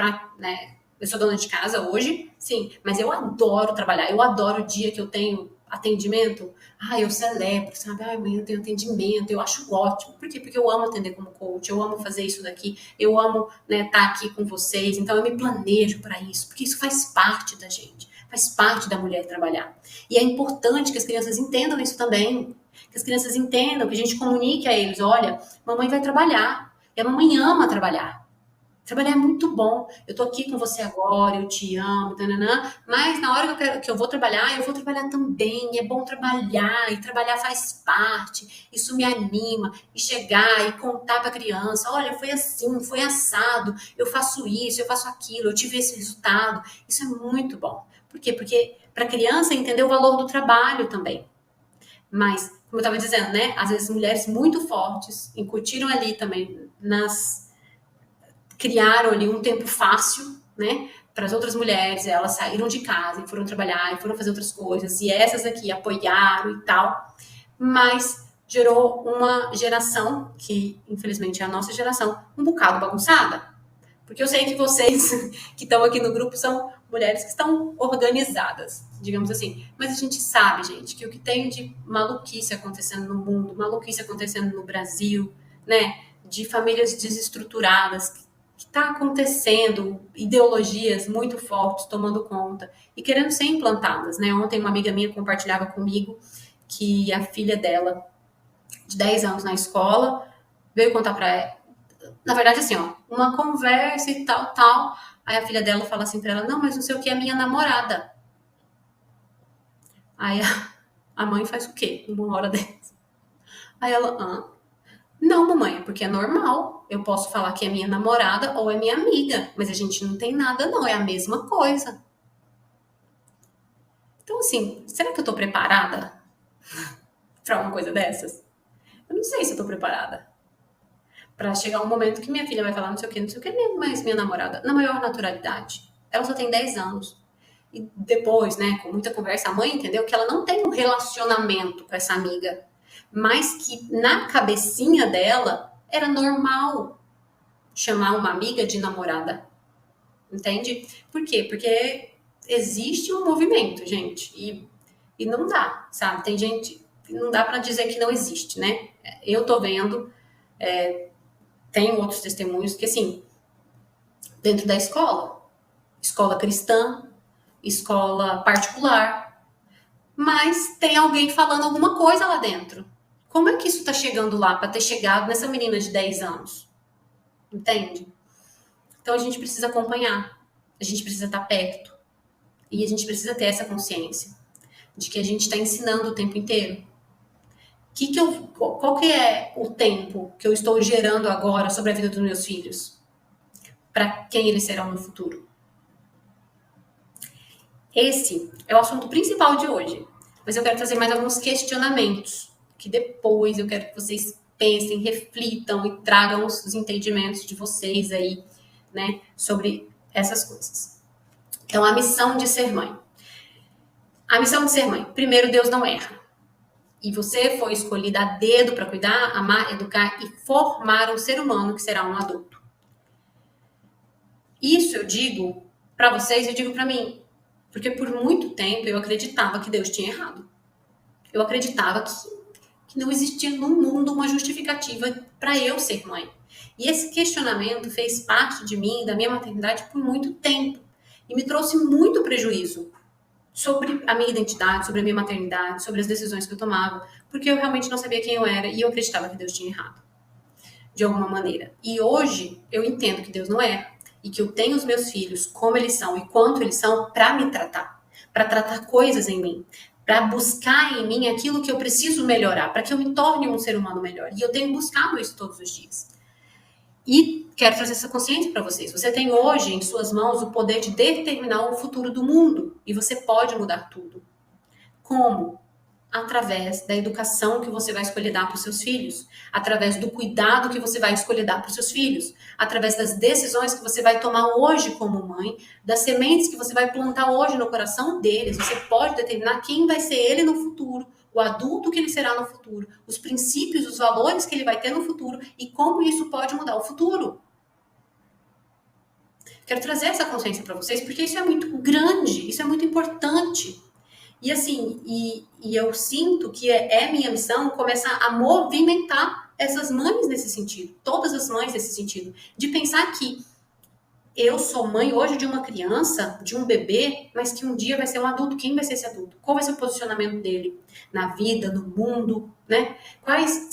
sou dona de casa hoje, sim, mas eu adoro trabalhar, eu adoro o dia que eu tenho atendimento, eu celebro, sabe? Amanhã eu tenho atendimento, eu acho ótimo. Por quê? Porque eu amo atender como coach, eu amo fazer isso daqui, eu amo, né, estar aqui com vocês, então eu me planejo para isso, porque isso faz parte da gente, faz parte da mulher trabalhar. E é importante que as crianças entendam isso também, que as crianças entendam, que a gente comunique a eles, olha, mamãe vai trabalhar, e a mamãe ama trabalhar. Trabalhar é muito bom. Eu tô aqui com você agora, eu te amo, tananã, mas na hora que eu vou trabalhar também. É bom trabalhar, e trabalhar faz parte. Isso me anima. E chegar e contar para a criança: olha, foi assim, foi assado, eu faço isso, eu faço aquilo, eu tive esse resultado. Isso é muito bom. Por quê? Porque para a criança entender o valor do trabalho também. Mas, como eu estava dizendo, né? Às vezes mulheres muito fortes incutiram ali também criaram ali um tempo fácil, né, para as outras mulheres, elas saíram de casa e foram trabalhar e foram fazer outras coisas, e essas aqui apoiaram e tal, mas gerou uma geração, que infelizmente é a nossa geração, um bocado bagunçada. Porque eu sei que vocês que estão aqui no grupo são mulheres que estão organizadas, digamos assim. Mas a gente sabe, gente, que o que tem de maluquice acontecendo no mundo, maluquice acontecendo no Brasil, né, de famílias desestruturadas, que está acontecendo, ideologias muito fortes tomando conta e querendo ser implantadas, né? Ontem uma amiga minha compartilhava comigo que a filha dela, de 10 anos na escola, veio contar para ela, na verdade assim, ó, uma conversa e tal, tal, aí a filha dela fala assim para ela, não, mas não sei o que, é minha namorada. Aí a mãe faz o quê? Uma hora dessa. Aí ela, não, mamãe, porque é normal. Eu posso falar que é minha namorada ou é minha amiga, mas a gente não tem nada, não. É a mesma coisa. Então, assim, será que eu tô preparada pra uma coisa dessas? Eu não sei se eu tô preparada. Pra chegar um momento que minha filha vai falar não sei o que, não sei o que, mas minha namorada, na maior naturalidade. Ela só tem 10 anos. E depois, né, com muita conversa, a mãe entendeu que ela não tem um relacionamento com essa amiga, mas que na cabecinha dela era normal chamar uma amiga de namorada. Entende? Por quê? Porque existe um movimento, gente, e não dá, sabe? Tem gente, não dá para dizer que não existe, né? Eu tô vendo, tem outros testemunhos que, assim, dentro da escola, escola cristã, escola particular, mas tem alguém falando alguma coisa lá dentro. Como é que isso tá chegando lá para ter chegado nessa menina de 10 anos? Entende? Então a gente precisa acompanhar, a gente precisa estar perto e a gente precisa ter essa consciência de que a gente está ensinando o tempo inteiro. Qual que é o tempo que eu estou gerando agora sobre a vida dos meus filhos? Para quem eles serão no futuro? Esse é o assunto principal de hoje. Mas eu quero trazer mais alguns questionamentos que depois eu quero que vocês pensem, reflitam e tragam os entendimentos de vocês aí, né, sobre essas coisas. Então, a missão de ser mãe. A missão de ser mãe. Primeiro, Deus não erra. E você foi escolhida a dedo para cuidar, amar, educar e formar um ser humano que será um adulto. Isso eu digo para vocês, eu digo para mim, porque por muito tempo eu acreditava que Deus tinha errado. Eu acreditava que não existia no mundo uma justificativa para eu ser mãe. E esse questionamento fez parte de mim, da minha maternidade, por muito tempo. E me trouxe muito prejuízo sobre a minha identidade, sobre a minha maternidade, sobre as decisões que eu tomava, porque eu realmente não sabia quem eu era e eu acreditava que Deus tinha errado, de alguma maneira. E hoje eu entendo que Deus não erra e que eu tenho os meus filhos como eles são e quanto eles são para me tratar, para tratar coisas em mim, para buscar em mim aquilo que eu preciso melhorar, para que eu me torne um ser humano melhor. E eu tenho buscado isso todos os dias. E quero trazer essa consciência para vocês. Você tem hoje em suas mãos o poder de determinar o futuro do mundo. E você pode mudar tudo. Como? Através da educação que você vai escolher dar para os seus filhos. Através do cuidado que você vai escolher dar para os seus filhos. Através das decisões que você vai tomar hoje como mãe. Das sementes que você vai plantar hoje no coração deles. Você pode determinar quem vai ser ele no futuro. O adulto que ele será no futuro, os princípios, os valores que ele vai ter no futuro e como isso pode mudar o futuro. Quero trazer essa consciência para vocês porque isso é muito grande, isso é muito importante. E assim, eu sinto que é minha missão começar a movimentar essas mães nesse sentido, todas as mães nesse sentido, de pensar que eu sou mãe hoje de uma criança, de um bebê, mas que um dia vai ser um adulto. Quem vai ser esse adulto? Qual vai ser o posicionamento dele na vida, no mundo, né? Quais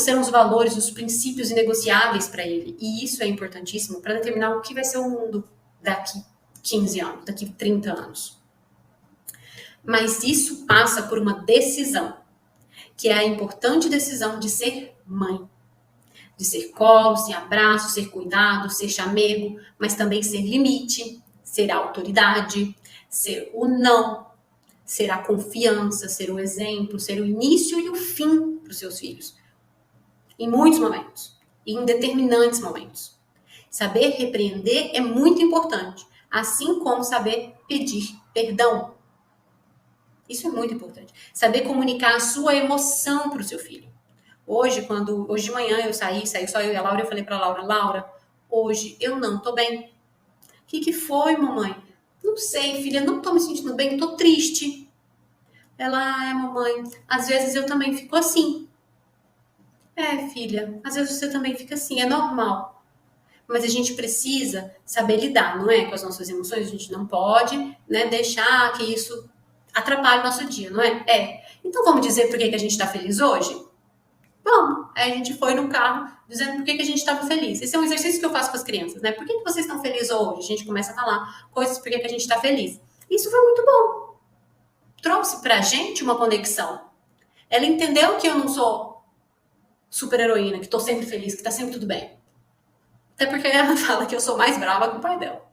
serão os valores, os princípios inegociáveis para ele? E isso é importantíssimo para determinar o que vai ser o mundo daqui 15 anos, daqui 30 anos. Mas isso passa por uma decisão, que é a importante decisão de ser mãe. De ser colo, ser abraço, ser cuidado, ser chamego, mas também ser limite, ser autoridade, ser o não, ser a confiança, ser o exemplo, ser o início e o fim para os seus filhos. Em muitos momentos, e em determinantes momentos. Saber repreender é muito importante, assim como saber pedir perdão. Isso é muito importante. Saber comunicar a sua emoção para o seu filho. Hoje de manhã eu saí só eu e a Laura, eu falei pra Laura, hoje eu não tô bem. O que foi, mamãe? Não sei, filha, não tô me sentindo bem, tô triste. Ela, mamãe, às vezes eu também fico assim. É, filha, às vezes você também fica assim, é normal. mas a gente precisa saber lidar, não é? Com as nossas emoções, a gente não pode, né, deixar que isso atrapalhe o nosso dia, não é? Então vamos dizer por que a gente está feliz hoje? Vamos. Aí a gente foi no carro dizendo por que a gente estava feliz. Esse é um exercício que eu faço com as crianças, né? Por que vocês estão felizes hoje? A gente começa a falar coisas por que a gente está feliz. Isso foi muito bom. Trouxe pra gente uma conexão. Ela entendeu que eu não sou super heroína, que tô sempre feliz, que tá sempre tudo bem. Até porque ela fala que eu sou mais brava que o pai dela.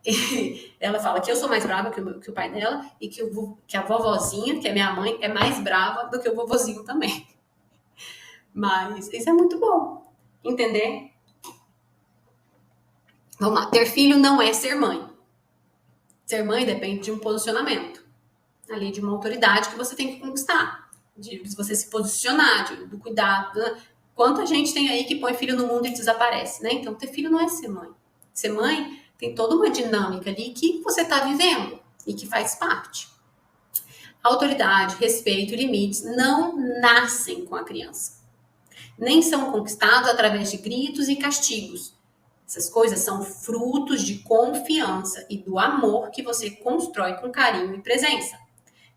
E ela fala que eu sou mais brava que o pai dela e que a vovozinha, que é minha mãe, é mais brava do que o vovozinho também. Mas isso é muito bom. Entender? Vamos lá. Ter filho não é ser mãe. Ser mãe depende de um posicionamento. Ali, de uma autoridade que você tem que conquistar. De você se posicionar, do cuidado. Né? Quanta gente tem aí que põe filho no mundo e desaparece, né? Então, ter filho não é ser mãe. Ser mãe tem toda uma dinâmica ali que você está vivendo e que faz parte. Autoridade, respeito e limites não nascem com a criança. Nem são conquistados através de gritos e castigos. Essas coisas são frutos de confiança e do amor que você constrói com carinho e presença.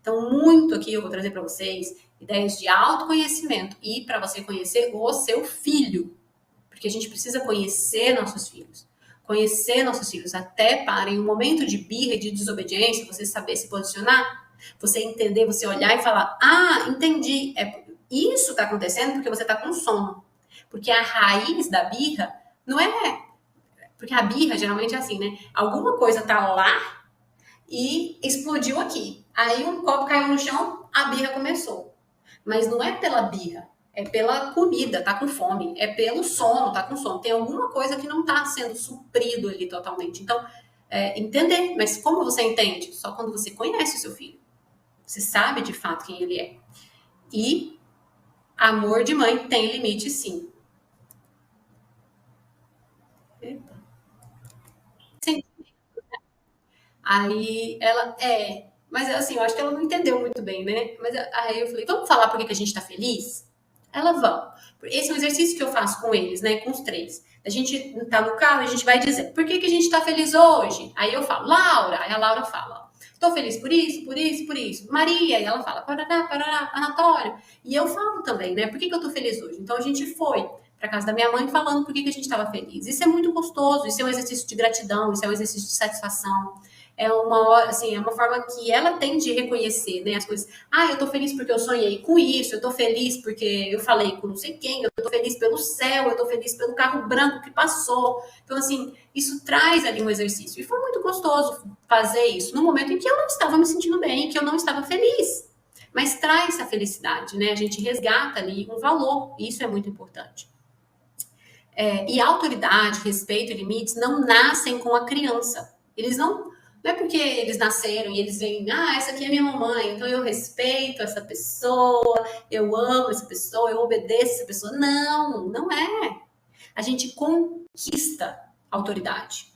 Então, muito aqui eu vou trazer para vocês ideias de autoconhecimento e para você conhecer o seu filho. Porque a gente precisa conhecer nossos filhos. Conhecer nossos filhos até para, em um momento de birra e de desobediência, você saber se posicionar, você entender, você olhar e falar: ah, entendi, isso está acontecendo porque você está com sono. Porque a raiz da birra não é... Porque a birra geralmente é assim, né? Alguma coisa tá lá e explodiu aqui. Aí um copo caiu no chão, a birra começou. Mas não é pela birra, é pela comida, tá com fome. É pelo sono, tá com sono. Tem alguma coisa que não tá sendo suprido ali totalmente. Então, entender. Mas como você entende? Só quando você conhece o seu filho. Você sabe de fato quem ele é. E amor de mãe tem limite, sim. Epa. Aí ela, mas assim, eu acho que ela não entendeu muito bem, né? Mas aí eu falei, vamos falar por que a gente tá feliz? Ela, vamos. Esse é um exercício que eu faço com eles, né? Com os três. A gente tá no carro e a gente vai dizer, por que a gente tá feliz hoje? Aí eu falo, Laura. Aí a Laura fala, tô feliz por isso, por isso, por isso. Maria. E ela fala, parará, parará, Anatólia. E eu falo também, né? Por que eu tô feliz hoje? Então a gente foi para casa da minha mãe falando por que a gente estava feliz. Isso é muito gostoso, isso é um exercício de gratidão, isso é um exercício de satisfação. É uma forma que ela tem de reconhecer, né, as coisas. Ah, eu tô feliz porque eu sonhei com isso, eu tô feliz porque eu falei com não sei quem, eu tô feliz pelo céu, eu tô feliz pelo carro branco que passou. Então, assim, isso traz ali um exercício. E foi muito gostoso fazer isso no momento em que eu não estava me sentindo bem, que eu não estava feliz. Mas traz essa felicidade, né? A gente resgata ali um valor, e isso é muito importante. E autoridade, respeito e limites não nascem com a criança. Eles não é porque eles nasceram e eles veem, essa aqui é minha mamãe, então eu respeito essa pessoa, eu amo essa pessoa, eu obedeço essa pessoa. Não, não é. A gente conquista a autoridade.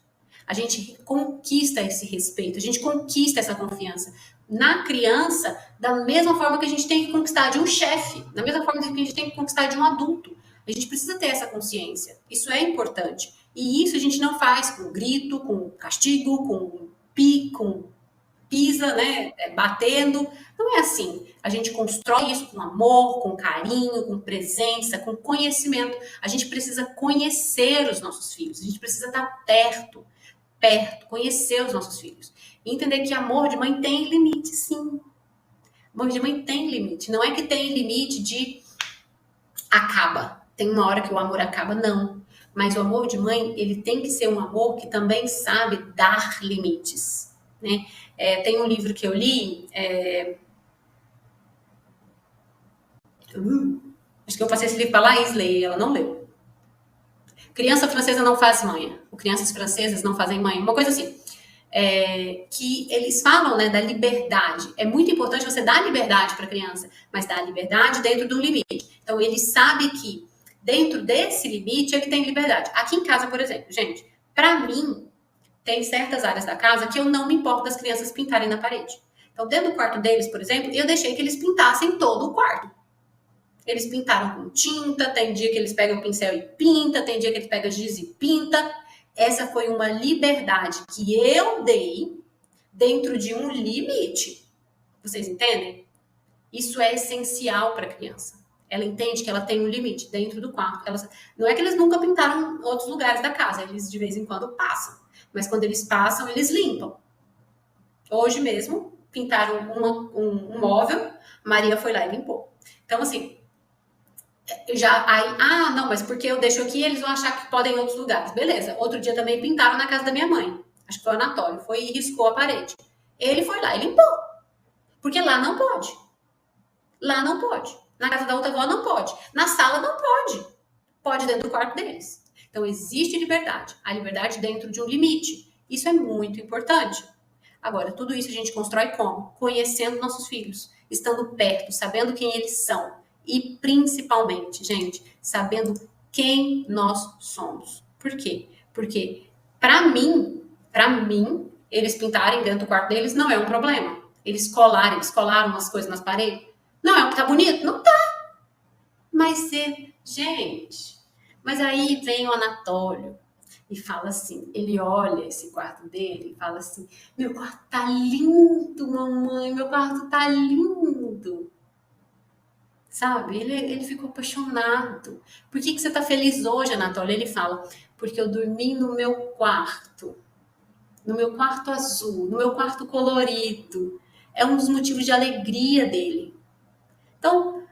A gente conquista esse respeito, a gente conquista essa confiança. Na criança, da mesma forma que a gente tem que conquistar de um chefe, da mesma forma que a gente tem que conquistar de um adulto. A gente precisa ter essa consciência. Isso é importante. E isso a gente não faz com grito, com castigo, com pisa, né? Batendo. Não é assim. A gente constrói isso com amor, com carinho, com presença, com conhecimento. A gente precisa conhecer os nossos filhos. A gente precisa estar perto, conhecer os nossos filhos. E entender que amor de mãe tem limite, sim. Amor de mãe tem limite. Não é que tem limite de acaba. Tem uma hora que o amor acaba, não. Mas o amor de mãe, ele tem que ser um amor que também sabe dar limites, né? Tem um livro que eu li, acho que eu passei esse livro para a Laís ler, ela não leu. Criança francesa não faz mãe. Ou crianças francesas não fazem mãe. Uma coisa assim. Que eles falam, né, da liberdade. É muito importante você dar liberdade para a criança, mas dar liberdade dentro do limite. Então, ele sabe que dentro desse limite ele tem liberdade. Aqui em casa, por exemplo, gente, para mim, tem certas áreas da casa que eu não me importo das crianças pintarem na parede. Então, dentro do quarto deles, por exemplo, eu deixei que eles pintassem todo o quarto. Eles pintaram com tinta, tem dia que eles pegam o pincel e pinta, tem dia que eles pegam giz e pinta. Essa foi uma liberdade que eu dei dentro de um limite. Vocês entendem? Isso é essencial para a criança. Ela entende que ela tem um limite dentro do quarto. Não é que eles nunca pintaram outros lugares da casa, eles de vez em quando passam. Mas quando eles passam, eles limpam. Hoje mesmo, pintaram um móvel, Maria foi lá e limpou. Então, assim, não, mas porque eu deixo aqui, eles vão achar que podem em outros lugares. Beleza. Outro dia também pintaram na casa da minha mãe. Acho que foi o Anatólio. Foi e riscou a parede. Ele foi lá e limpou. Porque lá não pode. Lá não pode. Na casa da outra avó não pode. Na sala não pode. Pode dentro do quarto deles. Então, existe liberdade. A liberdade dentro de um limite. Isso é muito importante. Agora, tudo isso a gente constrói como? Conhecendo nossos filhos. Estando perto, sabendo quem eles são. E, principalmente, gente, sabendo quem nós somos. Por quê? Porque, para mim, eles pintarem dentro do quarto deles não é um problema. Eles colaram umas coisas nas paredes. Não é o que tá bonito? Não tá. Mas, gente, mas aí vem o Anatólio e fala assim, ele olha esse quarto dele e fala assim, meu quarto tá lindo, mamãe, meu quarto tá lindo. Sabe? Ele ficou apaixonado. Por que você tá feliz hoje, Anatólio? Ele fala, porque eu dormi no meu quarto azul, no meu quarto colorido. É um dos motivos de alegria dele. Então,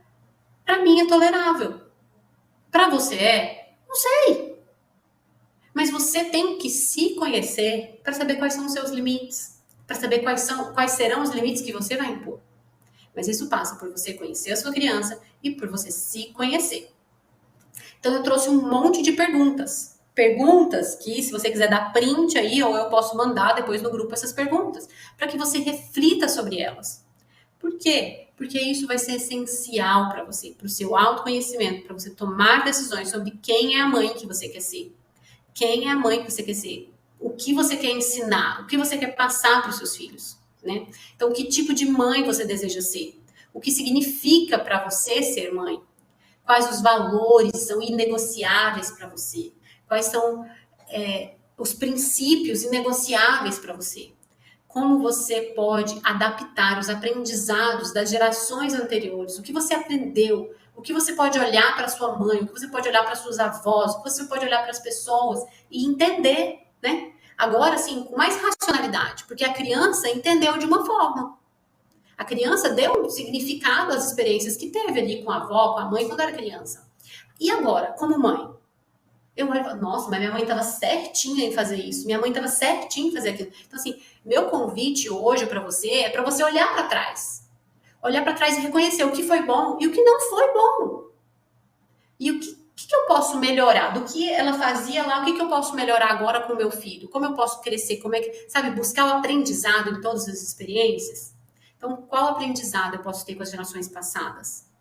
para mim é tolerável. Para você é? Não sei. Mas você tem que se conhecer para saber quais são os seus limites, para saber quais serão os limites que você vai impor. Mas isso passa por você conhecer a sua criança e por você se conhecer. Então eu trouxe um monte de perguntas. Perguntas que, se você quiser dar print aí, ou eu posso mandar depois no grupo essas perguntas, para que você reflita sobre elas. Por quê? Porque isso vai ser essencial para você, para o seu autoconhecimento, para você tomar decisões sobre quem é a mãe que você quer ser. Quem é a mãe que você quer ser? O que você quer ensinar? O que você quer passar para os seus filhos? Né? Então, que tipo de mãe você deseja ser? O que significa para você ser mãe? Quais os valores são inegociáveis para você? Quais são os princípios inegociáveis para você? Como você pode adaptar os aprendizados das gerações anteriores? O que você aprendeu? O que você pode olhar para sua mãe? O que você pode olhar para suas avós? O que você pode olhar para as pessoas e entender, né? Agora, sim, com mais racionalidade, porque a criança entendeu de uma forma. A criança deu um significado às experiências que teve ali com a avó, com a mãe, quando era criança. E agora, como mãe? Eu olho e falo, nossa, mas minha mãe estava certinha em fazer isso. Minha mãe estava certinha em fazer aquilo. Então, assim, meu convite hoje para você é para você olhar para trás. Olhar para trás e reconhecer o que foi bom e o que não foi bom. E o que eu posso melhorar? Do que ela fazia lá, o que eu posso melhorar agora com o meu filho? Como eu posso crescer? Como é que, sabe, buscar o aprendizado em todas as experiências? Então, qual aprendizado eu posso ter com as gerações passadas?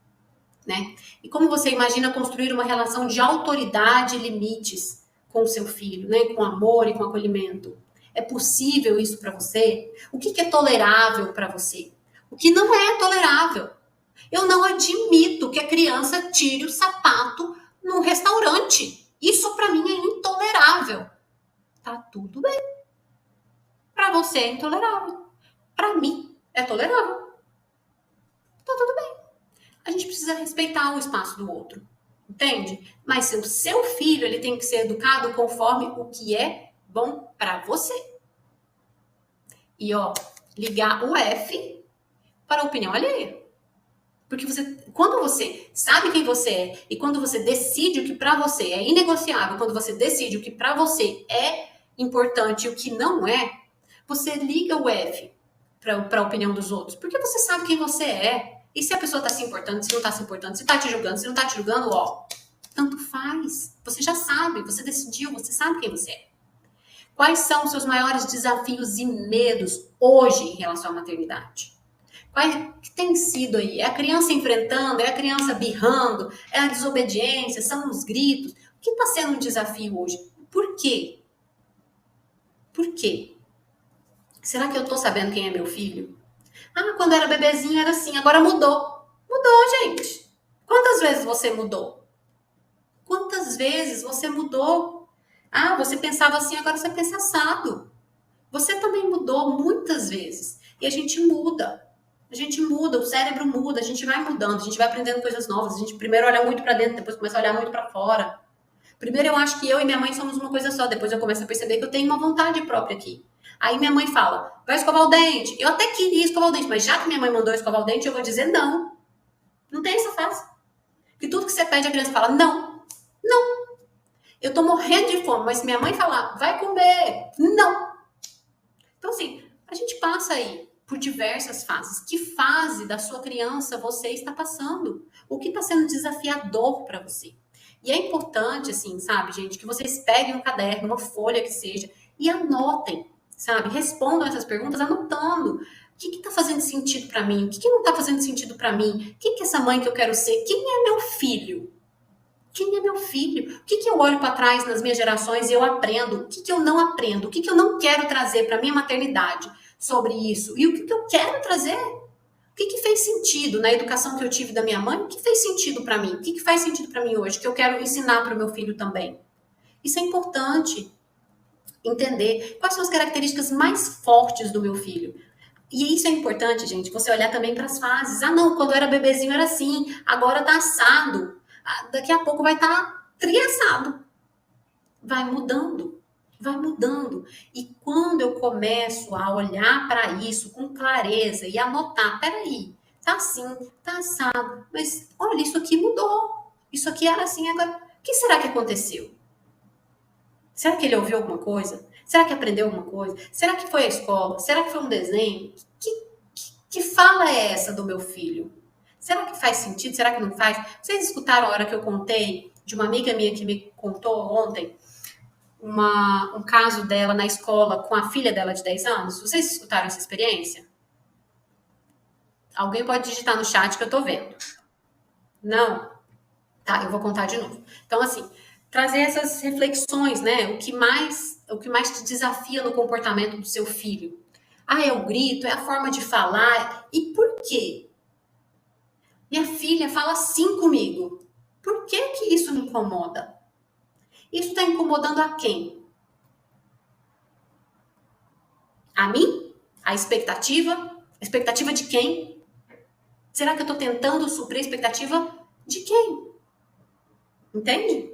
Né? E como você imagina construir uma relação de autoridade e limites com o seu filho, né? Com amor e com acolhimento? É possível isso para você? O que é tolerável para você? O que não é tolerável? Eu não admito que a criança tire o sapato num restaurante. Isso para mim é intolerável. Tá tudo bem. Para você é intolerável. Para mim é tolerável. Tá tudo bem. A gente precisa respeitar o espaço do outro, entende? Mas o seu filho, ele tem que ser educado conforme o que é bom para você. E, ó, ligar o F para a opinião alheia. Porque quando você sabe quem você é e quando você decide o que para você é inegociável, quando você decide o que para você é importante e o que não é, você liga o F para a opinião dos outros. Porque você sabe quem você é. E se a pessoa tá se importando, se não tá se importando, se tá te julgando, se não tá te julgando, ó, tanto faz. Você já sabe, você decidiu, você sabe quem você é. Quais são os seus maiores desafios e medos hoje em relação à maternidade? Qual que tem sido aí? É a criança enfrentando, é a criança birrando, é a desobediência, são os gritos. O que está sendo um desafio hoje? Por quê? Por quê? Será que eu tô sabendo quem é meu filho? Ah, quando era bebezinho era assim, agora mudou. Mudou, gente. Quantas vezes você mudou? Quantas vezes você mudou? Ah, você pensava assim, agora você pensa assado. Você também mudou muitas vezes. E a gente muda. A gente muda, o cérebro muda, a gente vai mudando, a gente vai aprendendo coisas novas. A gente primeiro olha muito para dentro, depois começa a olhar muito para fora. Primeiro eu acho que eu e minha mãe somos uma coisa só, depois eu começo a perceber que eu tenho uma vontade própria aqui. Aí minha mãe fala, vai escovar o dente. Eu até queria escovar o dente, mas já que minha mãe mandou escovar o dente, eu vou dizer não. Não tem essa fase. Porque tudo que você pede, a criança fala, não, não. Eu tô morrendo de fome, mas se minha mãe falar, vai comer, não. Então, assim, a gente passa aí por diversas fases. Que fase da sua criança você está passando? O que está sendo desafiador para você? E é importante, assim, sabe, gente, que vocês peguem um caderno, uma folha que seja, e anotem, sabe? Respondam essas perguntas anotando. O que está fazendo sentido para mim? O que não está fazendo sentido para mim? Quem que é essa mãe que eu quero ser? Quem é meu filho? Quem é meu filho? O que eu olho para trás nas minhas gerações e eu aprendo? O que eu não aprendo? O que eu não quero trazer para minha maternidade sobre isso? E o que eu quero trazer? O que fez sentido na educação que eu tive da minha mãe? O que fez sentido para mim? O que faz sentido para mim hoje? Que eu quero ensinar para o meu filho também? Isso é importante. Entender quais são as características mais fortes do meu filho. E isso é importante, gente, você olhar também para as fases. Ah, não, quando eu era bebezinho era assim, agora tá assado. Ah, daqui a pouco vai estar triaçado. Vai mudando, vai mudando. E quando eu começo a olhar para isso com clareza e anotar, peraí, tá assim, tá assado, mas olha, isso aqui mudou. Isso aqui era assim, agora, o que será que aconteceu? Será que ele ouviu alguma coisa? Será que aprendeu alguma coisa? Será que foi à escola? Será que foi um desenho? Que fala é essa do meu filho? Será que faz sentido? Será que não faz? Vocês escutaram a hora que eu contei de uma amiga minha que me contou ontem um caso dela na escola com a filha dela de 10 anos? Vocês escutaram essa experiência? Alguém pode digitar no chat que eu tô vendo. Não? Tá, eu vou contar de novo. Então, assim, trazer essas reflexões, né? O que mais te desafia no comportamento do seu filho? Ah, é o grito, é a forma de falar. E por quê? Minha filha fala assim comigo. Por que que isso me incomoda? Isso está incomodando a quem? A mim? A expectativa? A expectativa de quem? Será que eu estou tentando suprir a expectativa de quem? Entende?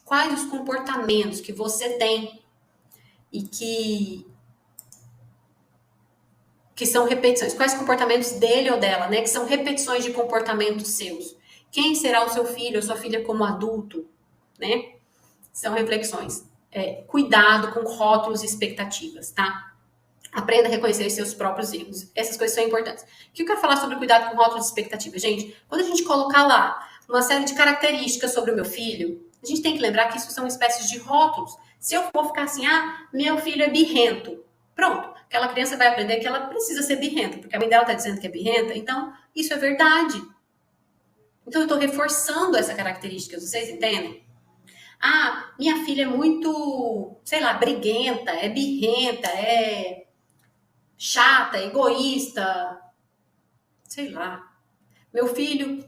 Quais os comportamentos que você tem e que são repetições? Quais comportamentos dele ou dela, né? Que são repetições de comportamentos seus? Quem será o seu filho ou sua filha como adulto, né? São reflexões. Cuidado com rótulos e expectativas, tá? Aprenda a reconhecer seus próprios erros. Essas coisas são importantes. O que eu quero falar sobre cuidado com rótulos e expectativas? Gente, quando a gente colocar lá uma série de características sobre o meu filho, a gente tem que lembrar que isso são espécies de rótulos. Se eu for ficar assim, ah, meu filho é birrento. Pronto, aquela criança vai aprender que ela precisa ser birrenta, porque a mãe dela está dizendo que é birrenta, então isso é verdade. Então eu estou reforçando essa característica, vocês entendem? Ah, minha filha é muito, sei lá, briguenta, é birrenta, é chata, egoísta, sei lá. Meu filho,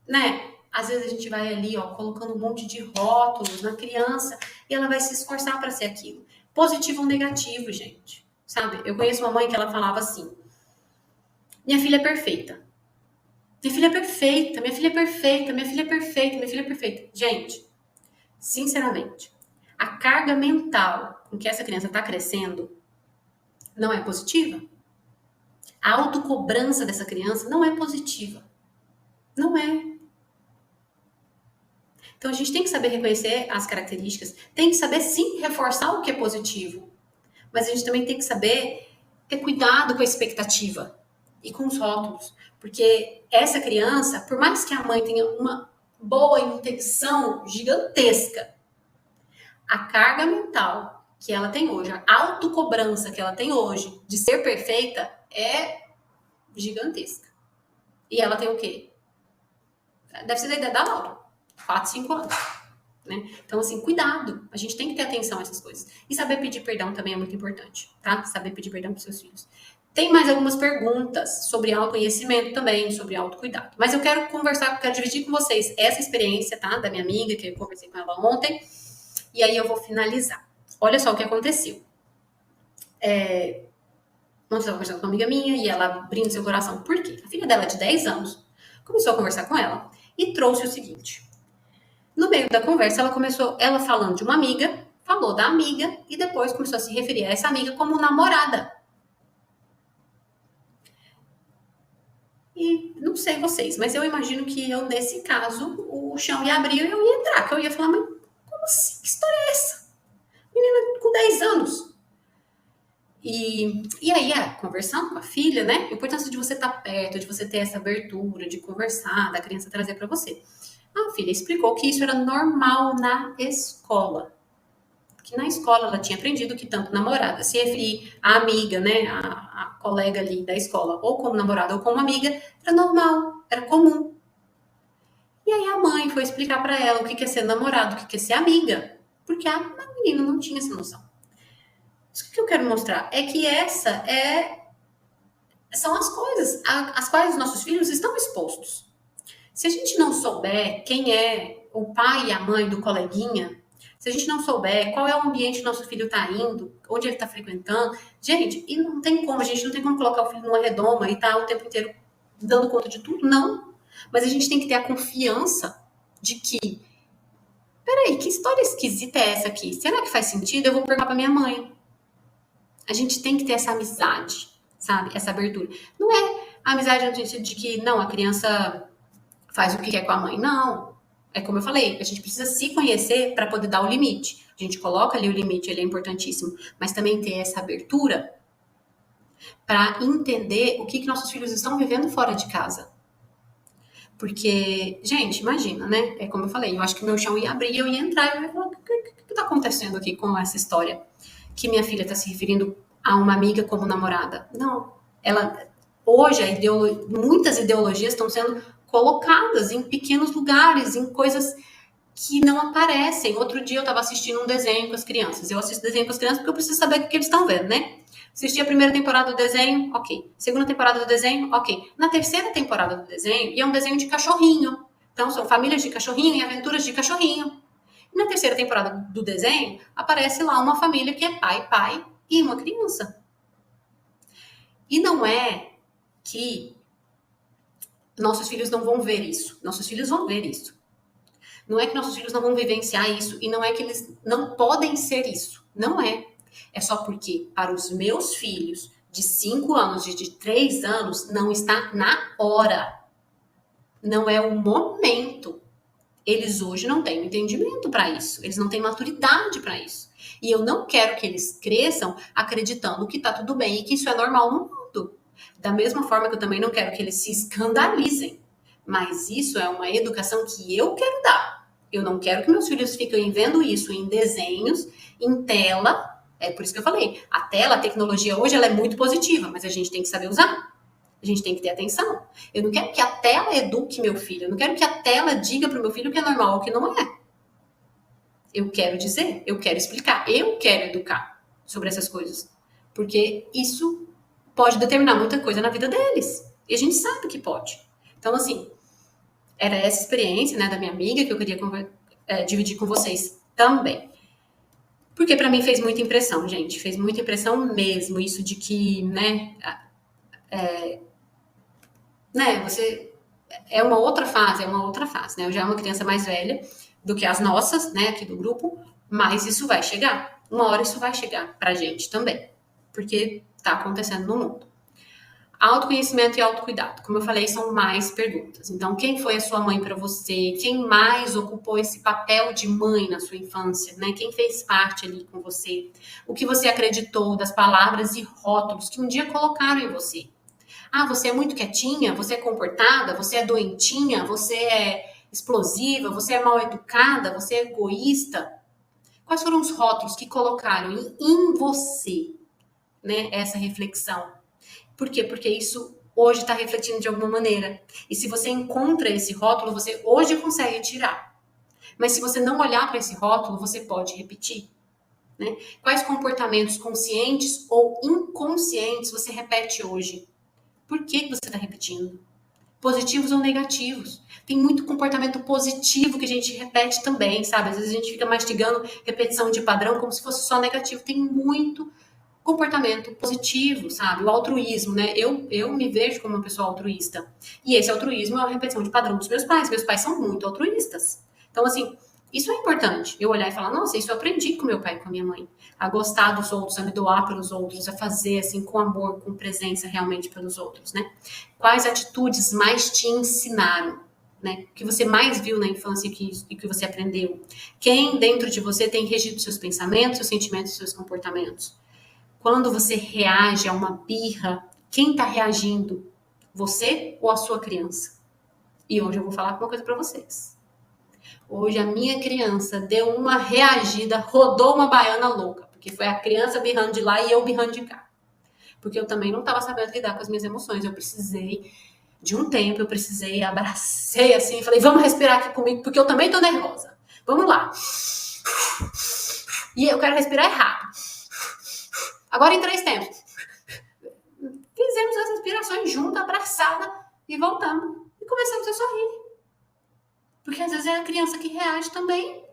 né? Às vezes a gente vai ali, ó, colocando um monte de rótulos na criança e ela vai se esforçar para ser aquilo. Positivo ou negativo, gente. Sabe? Eu conheço uma mãe que ela falava assim: minha filha é perfeita. Minha filha é perfeita, minha filha é perfeita, minha filha é perfeita, minha filha é perfeita. Gente, sinceramente, a carga mental com que essa criança está crescendo não é positiva. A autocobrança dessa criança não é positiva. Não é. Então a gente tem que saber reconhecer as características, tem que saber sim reforçar o que é positivo, mas a gente também tem que saber ter cuidado com a expectativa e com os rótulos, porque essa criança, por mais que a mãe tenha uma boa intenção gigantesca, a carga mental que ela tem hoje, a autocobrança que ela tem hoje de ser perfeita é gigantesca. E ela tem o quê? Deve ser da idade da Laura. 4, 5 anos. Né? Então, assim, cuidado. A gente tem que ter atenção a essas coisas. E saber pedir perdão também é muito importante, tá? Saber pedir perdão para seus filhos. Tem mais algumas perguntas sobre autoconhecimento também, sobre autocuidado. Mas eu quero conversar, quero dividir com vocês essa experiência, tá? Da minha amiga, que eu conversei com ela ontem. E aí eu vou finalizar. Olha só o que aconteceu. Ontem eu estava conversando com uma amiga minha e ela abrindo seu coração. Por quê? A filha dela, de 10 anos, começou a conversar com ela e trouxe o seguinte. No meio da conversa, ela falando de uma amiga, falou da amiga e depois começou a se referir a essa amiga como namorada. E não sei vocês, mas eu imagino que eu, nesse caso, o chão ia abrir e eu ia entrar, que eu ia falar, mas como assim? Que história é essa? Menina com 10 anos. E aí, conversando com a filha, né? A importância de você estar perto, de você ter essa abertura, de conversar, da criança trazer para você. A filha explicou que isso era normal na escola. Que na escola ela tinha aprendido que tanto namorada, se referir à amiga, né? A colega ali da escola, ou como namorada ou como amiga, era normal, era comum. E aí a mãe foi explicar para ela o que é ser namorado, o que é ser amiga. Porque a menina não tinha essa noção. O que eu quero mostrar é que são as coisas às quais os nossos filhos estão expostos. Se a gente não souber quem é o pai e a mãe do coleguinha, se a gente não souber qual é o ambiente que nosso filho está indo, onde ele está frequentando, gente, e não tem como, a gente não tem como colocar o filho numa redoma e estar o tempo inteiro dando conta de tudo, não. Mas a gente tem que ter a confiança de que, peraí, que história esquisita é essa aqui? Será que faz sentido? Eu vou perguntar para minha mãe. A gente tem que ter essa amizade, sabe? Essa abertura. Não é a amizade no sentido de que, não, a criança faz o que quer com a mãe. Não. É como eu falei, a gente precisa se conhecer para poder dar o limite. A gente coloca ali o limite, ele é importantíssimo. Mas também ter essa abertura para entender o que nossos filhos estão vivendo fora de casa. Porque, gente, imagina, né? É como eu falei, eu acho que o meu chão ia abrir, eu ia entrar e eu ia falar, o que está acontecendo aqui com essa história? Que minha filha está se referindo a uma amiga como namorada. Não. Hoje, muitas ideologias estão sendo colocadas em pequenos lugares, em coisas que não aparecem. Outro dia eu estava assistindo um desenho com as crianças. Eu assisto desenho com as crianças porque eu preciso saber o que eles estão vendo, né? Assisti a primeira temporada do desenho, ok. Segunda temporada do desenho, ok. Na terceira temporada do desenho, e é um desenho de cachorrinho. Então, são famílias de cachorrinho e aventuras de cachorrinho. E na terceira temporada do desenho, aparece lá uma família que é pai e uma criança. E não é que nossos filhos não vão ver isso. Nossos filhos vão ver isso. Não é que nossos filhos não vão vivenciar isso. E não é que eles não podem ser isso. Não é. É só porque, para os meus filhos de 5 anos e de 3 anos, não está na hora. Não é o momento. Eles hoje não têm entendimento para isso. Eles não têm maturidade para isso. E eu não quero que eles cresçam acreditando que tá tudo bem e que isso é normal no mundo. Da mesma forma que eu também não quero que eles se escandalizem. Mas isso é uma educação que eu quero dar. Eu não quero que meus filhos fiquem vendo isso em desenhos, em tela. É por isso que eu falei. A tela, a tecnologia hoje, ela é muito positiva, mas a gente tem que saber usar. A gente tem que ter atenção. Eu não quero que a tela eduque meu filho. Eu não quero que a tela diga para o meu filho o que é normal ou o que não é. Eu quero dizer, eu quero explicar, eu quero educar sobre essas coisas. Porque isso pode determinar muita coisa na vida deles. E a gente sabe que pode. Então, assim, era essa experiência, né, da minha amiga que eu queria dividir com vocês também. Porque para mim fez muita impressão, gente. Fez muita impressão mesmo. Isso de que, né, você é uma outra fase, né? Eu já é uma criança mais velha do que as nossas, né, aqui do grupo, mas isso vai chegar. Uma hora isso vai chegar pra gente também, porque tá acontecendo no mundo. Autoconhecimento e autocuidado. Como eu falei, são mais perguntas. Então, quem foi a sua mãe para você? Quem mais ocupou esse papel de mãe na sua infância, né? Quem fez parte ali com você? O que você acreditou das palavras e rótulos que um dia colocaram em você? Ah, você é muito quietinha, você é comportada, você é doentinha, você é explosiva, você é mal educada, você é egoísta. Quais foram os rótulos que colocaram em você, né, essa reflexão? Por quê? Porque isso hoje está refletindo de alguma maneira. E se você encontra esse rótulo, você hoje consegue tirar. Mas se você não olhar para esse rótulo, você pode repetir. né? Quais comportamentos conscientes ou inconscientes você repete hoje? Por que você está repetindo? Positivos ou negativos? Tem muito comportamento positivo que a gente repete também, sabe? Às vezes a gente fica mastigando repetição de padrão como se fosse só negativo. Tem muito comportamento positivo, sabe? O altruísmo, né? Eu me vejo como uma pessoa altruísta. E esse altruísmo é uma repetição de padrão dos meus pais. Meus pais são muito altruístas. Então, assim, isso é importante. Eu olhar e falar, nossa, isso eu aprendi com meu pai e com a minha mãe. A gostar dos outros, a me doar pelos outros, a fazer, assim, com amor, com presença realmente pelos outros, né? Quais atitudes mais te ensinaram? Né, que você mais viu na infância e que você aprendeu? Quem dentro de você tem regido seus pensamentos, seus sentimentos, seus comportamentos? Quando você reage a uma birra, quem está reagindo? Você ou a sua criança? E hoje eu vou falar uma coisa para vocês. Hoje a minha criança deu uma reagida, rodou uma baiana louca, porque foi a criança birrando de lá e eu birrando de cá. Porque eu também não estava sabendo lidar com as minhas emoções. Eu precisei de um tempo, abracei assim, falei, vamos respirar aqui comigo, porque eu também tô nervosa. Vamos lá. E eu quero respirar rápido. Agora em 3 tempos. Fizemos as respirações juntas, abraçada, e voltamos. E começamos a sorrir. Porque às vezes é a criança que reage também.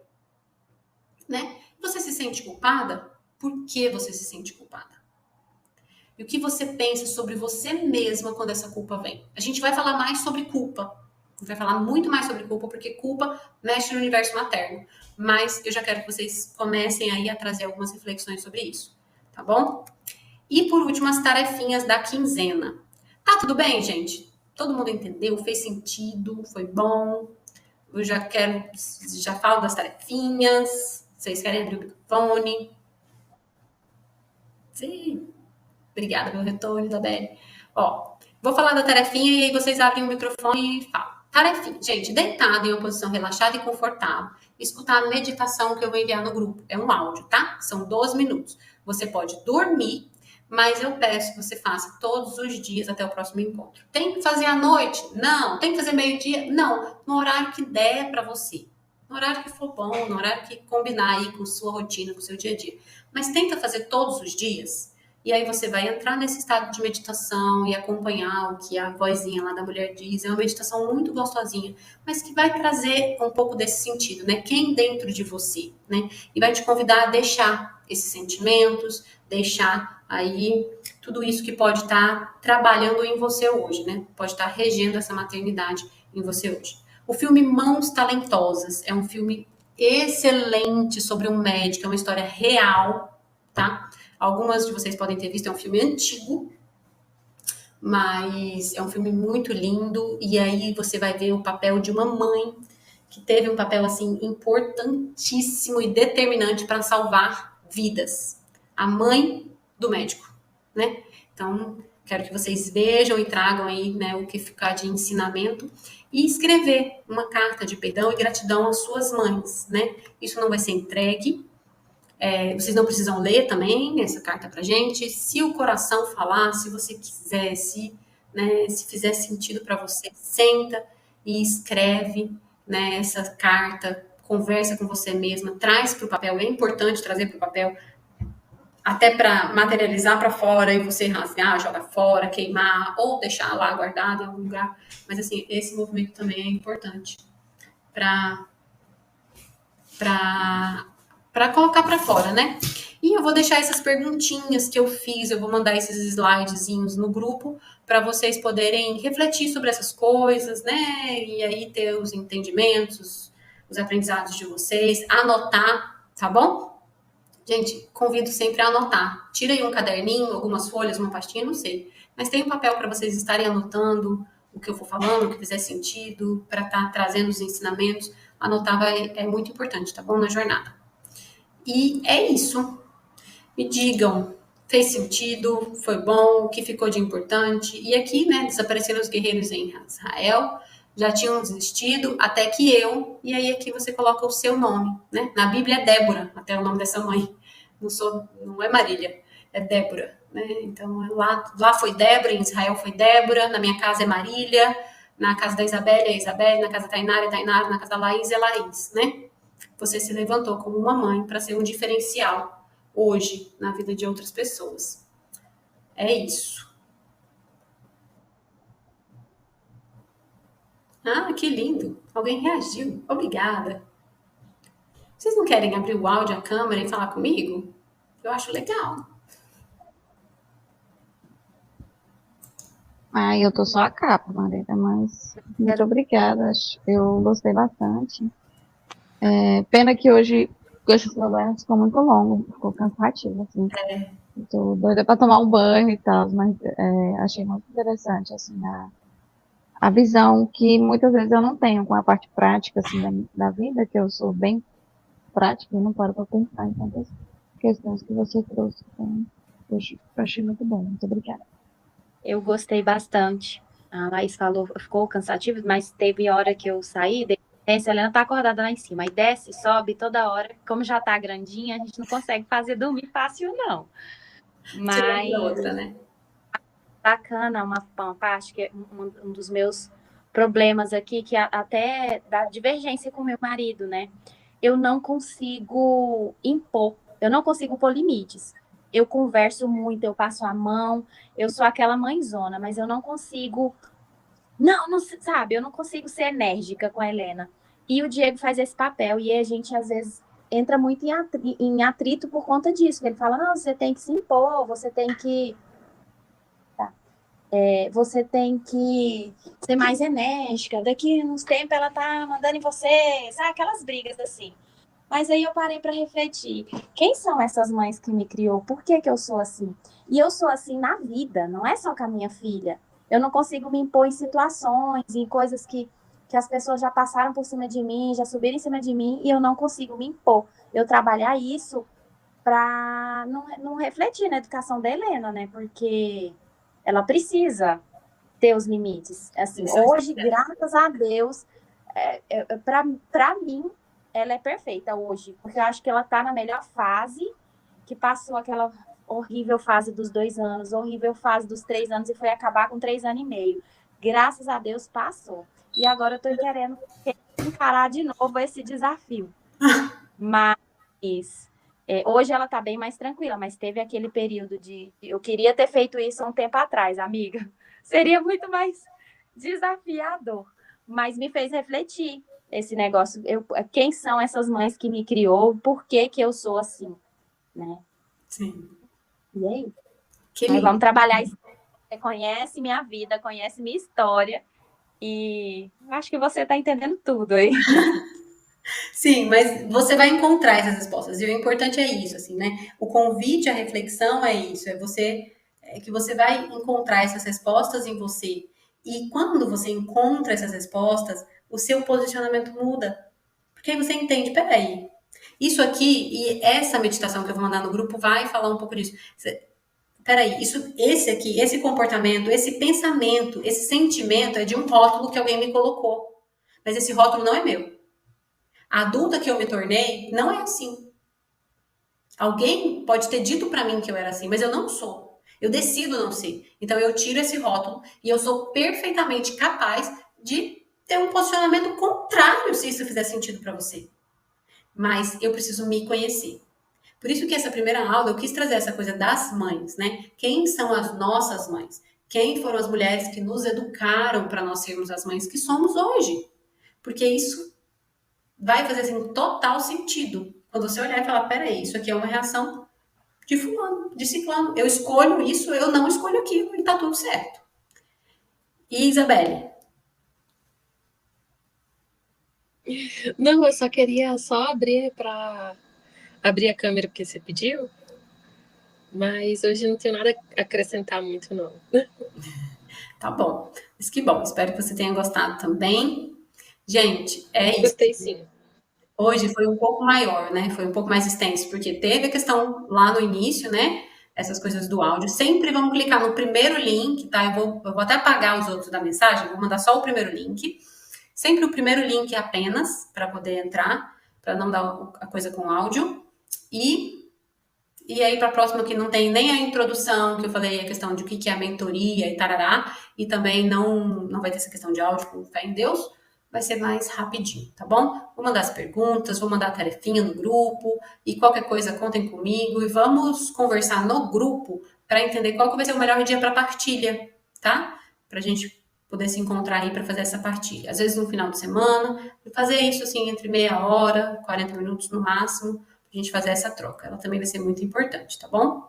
Né? Você se sente culpada? Por que você se sente culpada? E o que você pensa sobre você mesma quando essa culpa vem? A gente vai falar mais sobre culpa. A gente vai falar muito mais sobre culpa, porque culpa mexe no universo materno. Mas eu já quero que vocês comecem aí a trazer algumas reflexões sobre isso. Tá bom? E por último, as tarefinhas da quinzena. Tá tudo bem, gente? Todo mundo entendeu? Fez sentido? Foi bom? Eu já falo das tarefinhas. Vocês querem abrir o microfone? Sim. Obrigada pelo retorno, Isabelle. Ó, vou falar da tarefinha e aí vocês abrem o microfone e falam. Tarefinha. Gente, deitado em uma posição relaxada e confortável. Escutar a meditação que eu vou enviar no grupo. É um áudio, tá? São 12 minutos. Você pode dormir, mas eu peço que você faça todos os dias até o próximo encontro. Tem que fazer à noite? Não. Tem que fazer meio-dia? Não. No horário que der para você. No horário que for bom, no horário que combinar aí com sua rotina, com o seu dia a dia. Mas tenta fazer todos os dias. E aí você vai entrar nesse estado de meditação e acompanhar o que a vozinha lá da mulher diz. É uma meditação muito gostosinha, mas que vai trazer um pouco desse sentido, né? Quem dentro de você, né? E vai te convidar a deixar esses sentimentos, deixar aí tudo isso que pode estar trabalhando em você hoje, né? Pode estar regendo essa maternidade em você hoje. O filme Mãos Talentosas é um filme excelente sobre um médico, é uma história real, tá? Algumas de vocês podem ter visto, é um filme antigo, mas é um filme muito lindo. E aí você vai ver o papel de uma mãe que teve um papel assim importantíssimo e determinante para salvar vidas. A mãe do médico, né? Então, quero que vocês vejam e tragam aí, né, o que ficar de ensinamento e escrever uma carta de perdão e gratidão às suas mães, né? Isso não vai ser entregue. Vocês não precisam ler também essa carta pra gente. Se o coração falar, se você quiser, né, se fizer sentido para você, senta e escreve, né, essa carta, conversa com você mesma, traz para o papel. É importante trazer para o papel, até para materializar para fora e você rasgar, jogar fora, queimar ou deixar lá guardado em algum lugar. Mas assim, esse movimento também é importante para colocar para fora, né? E eu vou deixar essas perguntinhas que eu fiz, eu vou mandar esses slidezinhos no grupo para vocês poderem refletir sobre essas coisas, né? E aí ter os entendimentos, os aprendizados de vocês, anotar, tá bom? Gente, convido sempre a anotar. Tira aí um caderninho, algumas folhas, uma pastinha, não sei. Mas tem um papel para vocês estarem anotando o que eu for falando, o que fizer sentido, para estar trazendo os ensinamentos. Anotar é muito importante, tá bom? Na jornada. E é isso. Me digam, fez sentido? Foi bom? O que ficou de importante? E aqui, né, desapareceram os guerreiros em Israel, já tinham desistido, até que eu, e aí aqui você coloca o seu nome, né? Na Bíblia é Débora, até o nome dessa mãe. Não é Marília, é Débora, né? Então lá foi Débora, em Israel foi Débora, na minha casa é Marília, na casa da Isabelle é Isabelle, na casa da Tainara é Tainara, na casa da Laís é Laís, né? Você se levantou como uma mãe para ser um diferencial hoje na vida de outras pessoas. É isso. Ah, que lindo. Alguém reagiu. Obrigada. Vocês não querem abrir o áudio, a câmera e falar comigo? Eu acho legal. Eu tô só a capa, Marita, mas muito obrigada. Eu gostei bastante. Pena que hoje esses problemas ficou muito longo, ficou cansativo, assim. Eu tô doida pra tomar um banho e tal, mas achei muito interessante, assim, a visão que muitas vezes eu não tenho com a parte prática, assim, da vida, que eu sou bem prática e não paro pra pensar em tantas questões que você trouxe. Então, eu achei muito bom. Muito obrigada. Eu gostei bastante. A Laís falou, ficou cansativo, mas teve hora que eu saí, desce, a Helena tá acordada lá em cima, aí desce, sobe toda hora. Como já tá grandinha, a gente não consegue fazer dormir fácil, não. Mas outra, né? Bacana, uma parte que é um dos meus problemas aqui, que até dá divergência com meu marido, né? Eu não consigo impor, eu não consigo pôr limites. Eu converso muito, eu passo a mão, eu sou aquela mãezona, mas eu não consigo. Não, sabe, eu não consigo ser enérgica com a Helena. E o Diego faz esse papel, e a gente às vezes entra muito em atrito por conta disso. Ele fala: não, você tem que se impor, você tem que ser mais enérgica. Daqui uns tempos ela tá mandando em você, sabe? Aquelas brigas assim. Mas aí eu parei para refletir. Quem são essas mães que me criou? Por que eu sou assim? E eu sou assim na vida, não é só com a minha filha. Eu não consigo me impor em situações, em coisas que as pessoas já passaram por cima de mim, já subiram em cima de mim, e eu não consigo me impor. Eu trabalhar isso para não refletir na educação da Helena, né? Porque ela precisa ter os limites. Assim, hoje, graças a Deus, para mim, ela é perfeita hoje, porque eu acho que ela está na melhor fase, que passou aquela horrível fase dos 2 anos, horrível fase dos 3 anos, e foi acabar com 3 anos e meio. Graças a Deus, passou. E agora eu estou querendo encarar de novo esse desafio. Mas hoje ela está bem mais tranquila, mas teve aquele período de eu queria ter feito isso há um tempo atrás, amiga. Seria muito mais desafiador, mas me fez refletir esse negócio. Quem são essas mães que me criou? Por que eu sou assim, né? Sim. E aí? Mas vamos trabalhar isso. Você conhece minha vida, conhece minha história, e acho que você está entendendo tudo aí. Sim, mas você vai encontrar essas respostas. E o importante é isso, assim, né? O convite à reflexão é isso, é que você vai encontrar essas respostas em você. E quando você encontra essas respostas, o seu posicionamento muda. Porque aí você entende, peraí, isso aqui e essa meditação que eu vou mandar no grupo vai falar um pouco disso. Peraí, esse aqui, esse comportamento, esse pensamento, esse sentimento é de um rótulo que alguém me colocou. Mas esse rótulo não é meu. A adulta que eu me tornei não é assim. Alguém pode ter dito para mim que eu era assim, mas eu não sou. Eu decido não ser. Então eu tiro esse rótulo e eu sou perfeitamente capaz de ter um posicionamento contrário se isso fizer sentido para você. Mas eu preciso me conhecer. Por isso que essa primeira aula eu quis trazer essa coisa das mães, né? Quem são as nossas mães? Quem foram as mulheres que nos educaram para nós sermos as mães que somos hoje? Porque isso vai fazer assim, total sentido. Quando você olhar e falar, peraí, isso aqui é uma reação de fulano, de ciclano. Eu escolho isso, eu não escolho aquilo e tá tudo certo. E Isabelle? Não, eu só queria abrir abrir a câmera porque você pediu, mas hoje não tenho nada a acrescentar muito, não. Tá bom. Mas que bom. Espero que você tenha gostado também. Gente, é isso. Gostei sim. Hoje foi um pouco maior, né? Foi um pouco mais extenso, porque teve a questão lá no início, né? Essas coisas do áudio. Sempre vamos clicar no primeiro link, tá? Eu vou até apagar os outros da mensagem, vou mandar só o primeiro link. Sempre o primeiro link apenas, para poder entrar, para não dar a coisa com áudio. E aí, para a próxima, que não tem nem a introdução, que eu falei, a questão de o que é a mentoria e tarará, e também não vai ter essa questão de áudio com fé em Deus. vai ser mais rapidinho, tá bom? Vou mandar as perguntas, vou mandar a tarefinha no grupo e qualquer coisa contem comigo e vamos conversar no grupo para entender qual que vai ser o melhor dia para partilha, tá? Pra gente poder se encontrar aí para fazer essa partilha. Às vezes no final de semana, fazer isso assim entre meia hora, 40 minutos no máximo, pra gente fazer essa troca. Ela também vai ser muito importante, tá bom?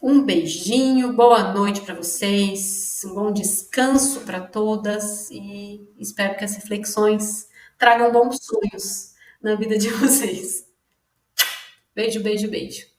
Um beijinho, boa noite para vocês, um bom descanso para todas e espero que as reflexões tragam bons sonhos na vida de vocês. Beijo, beijo, beijo.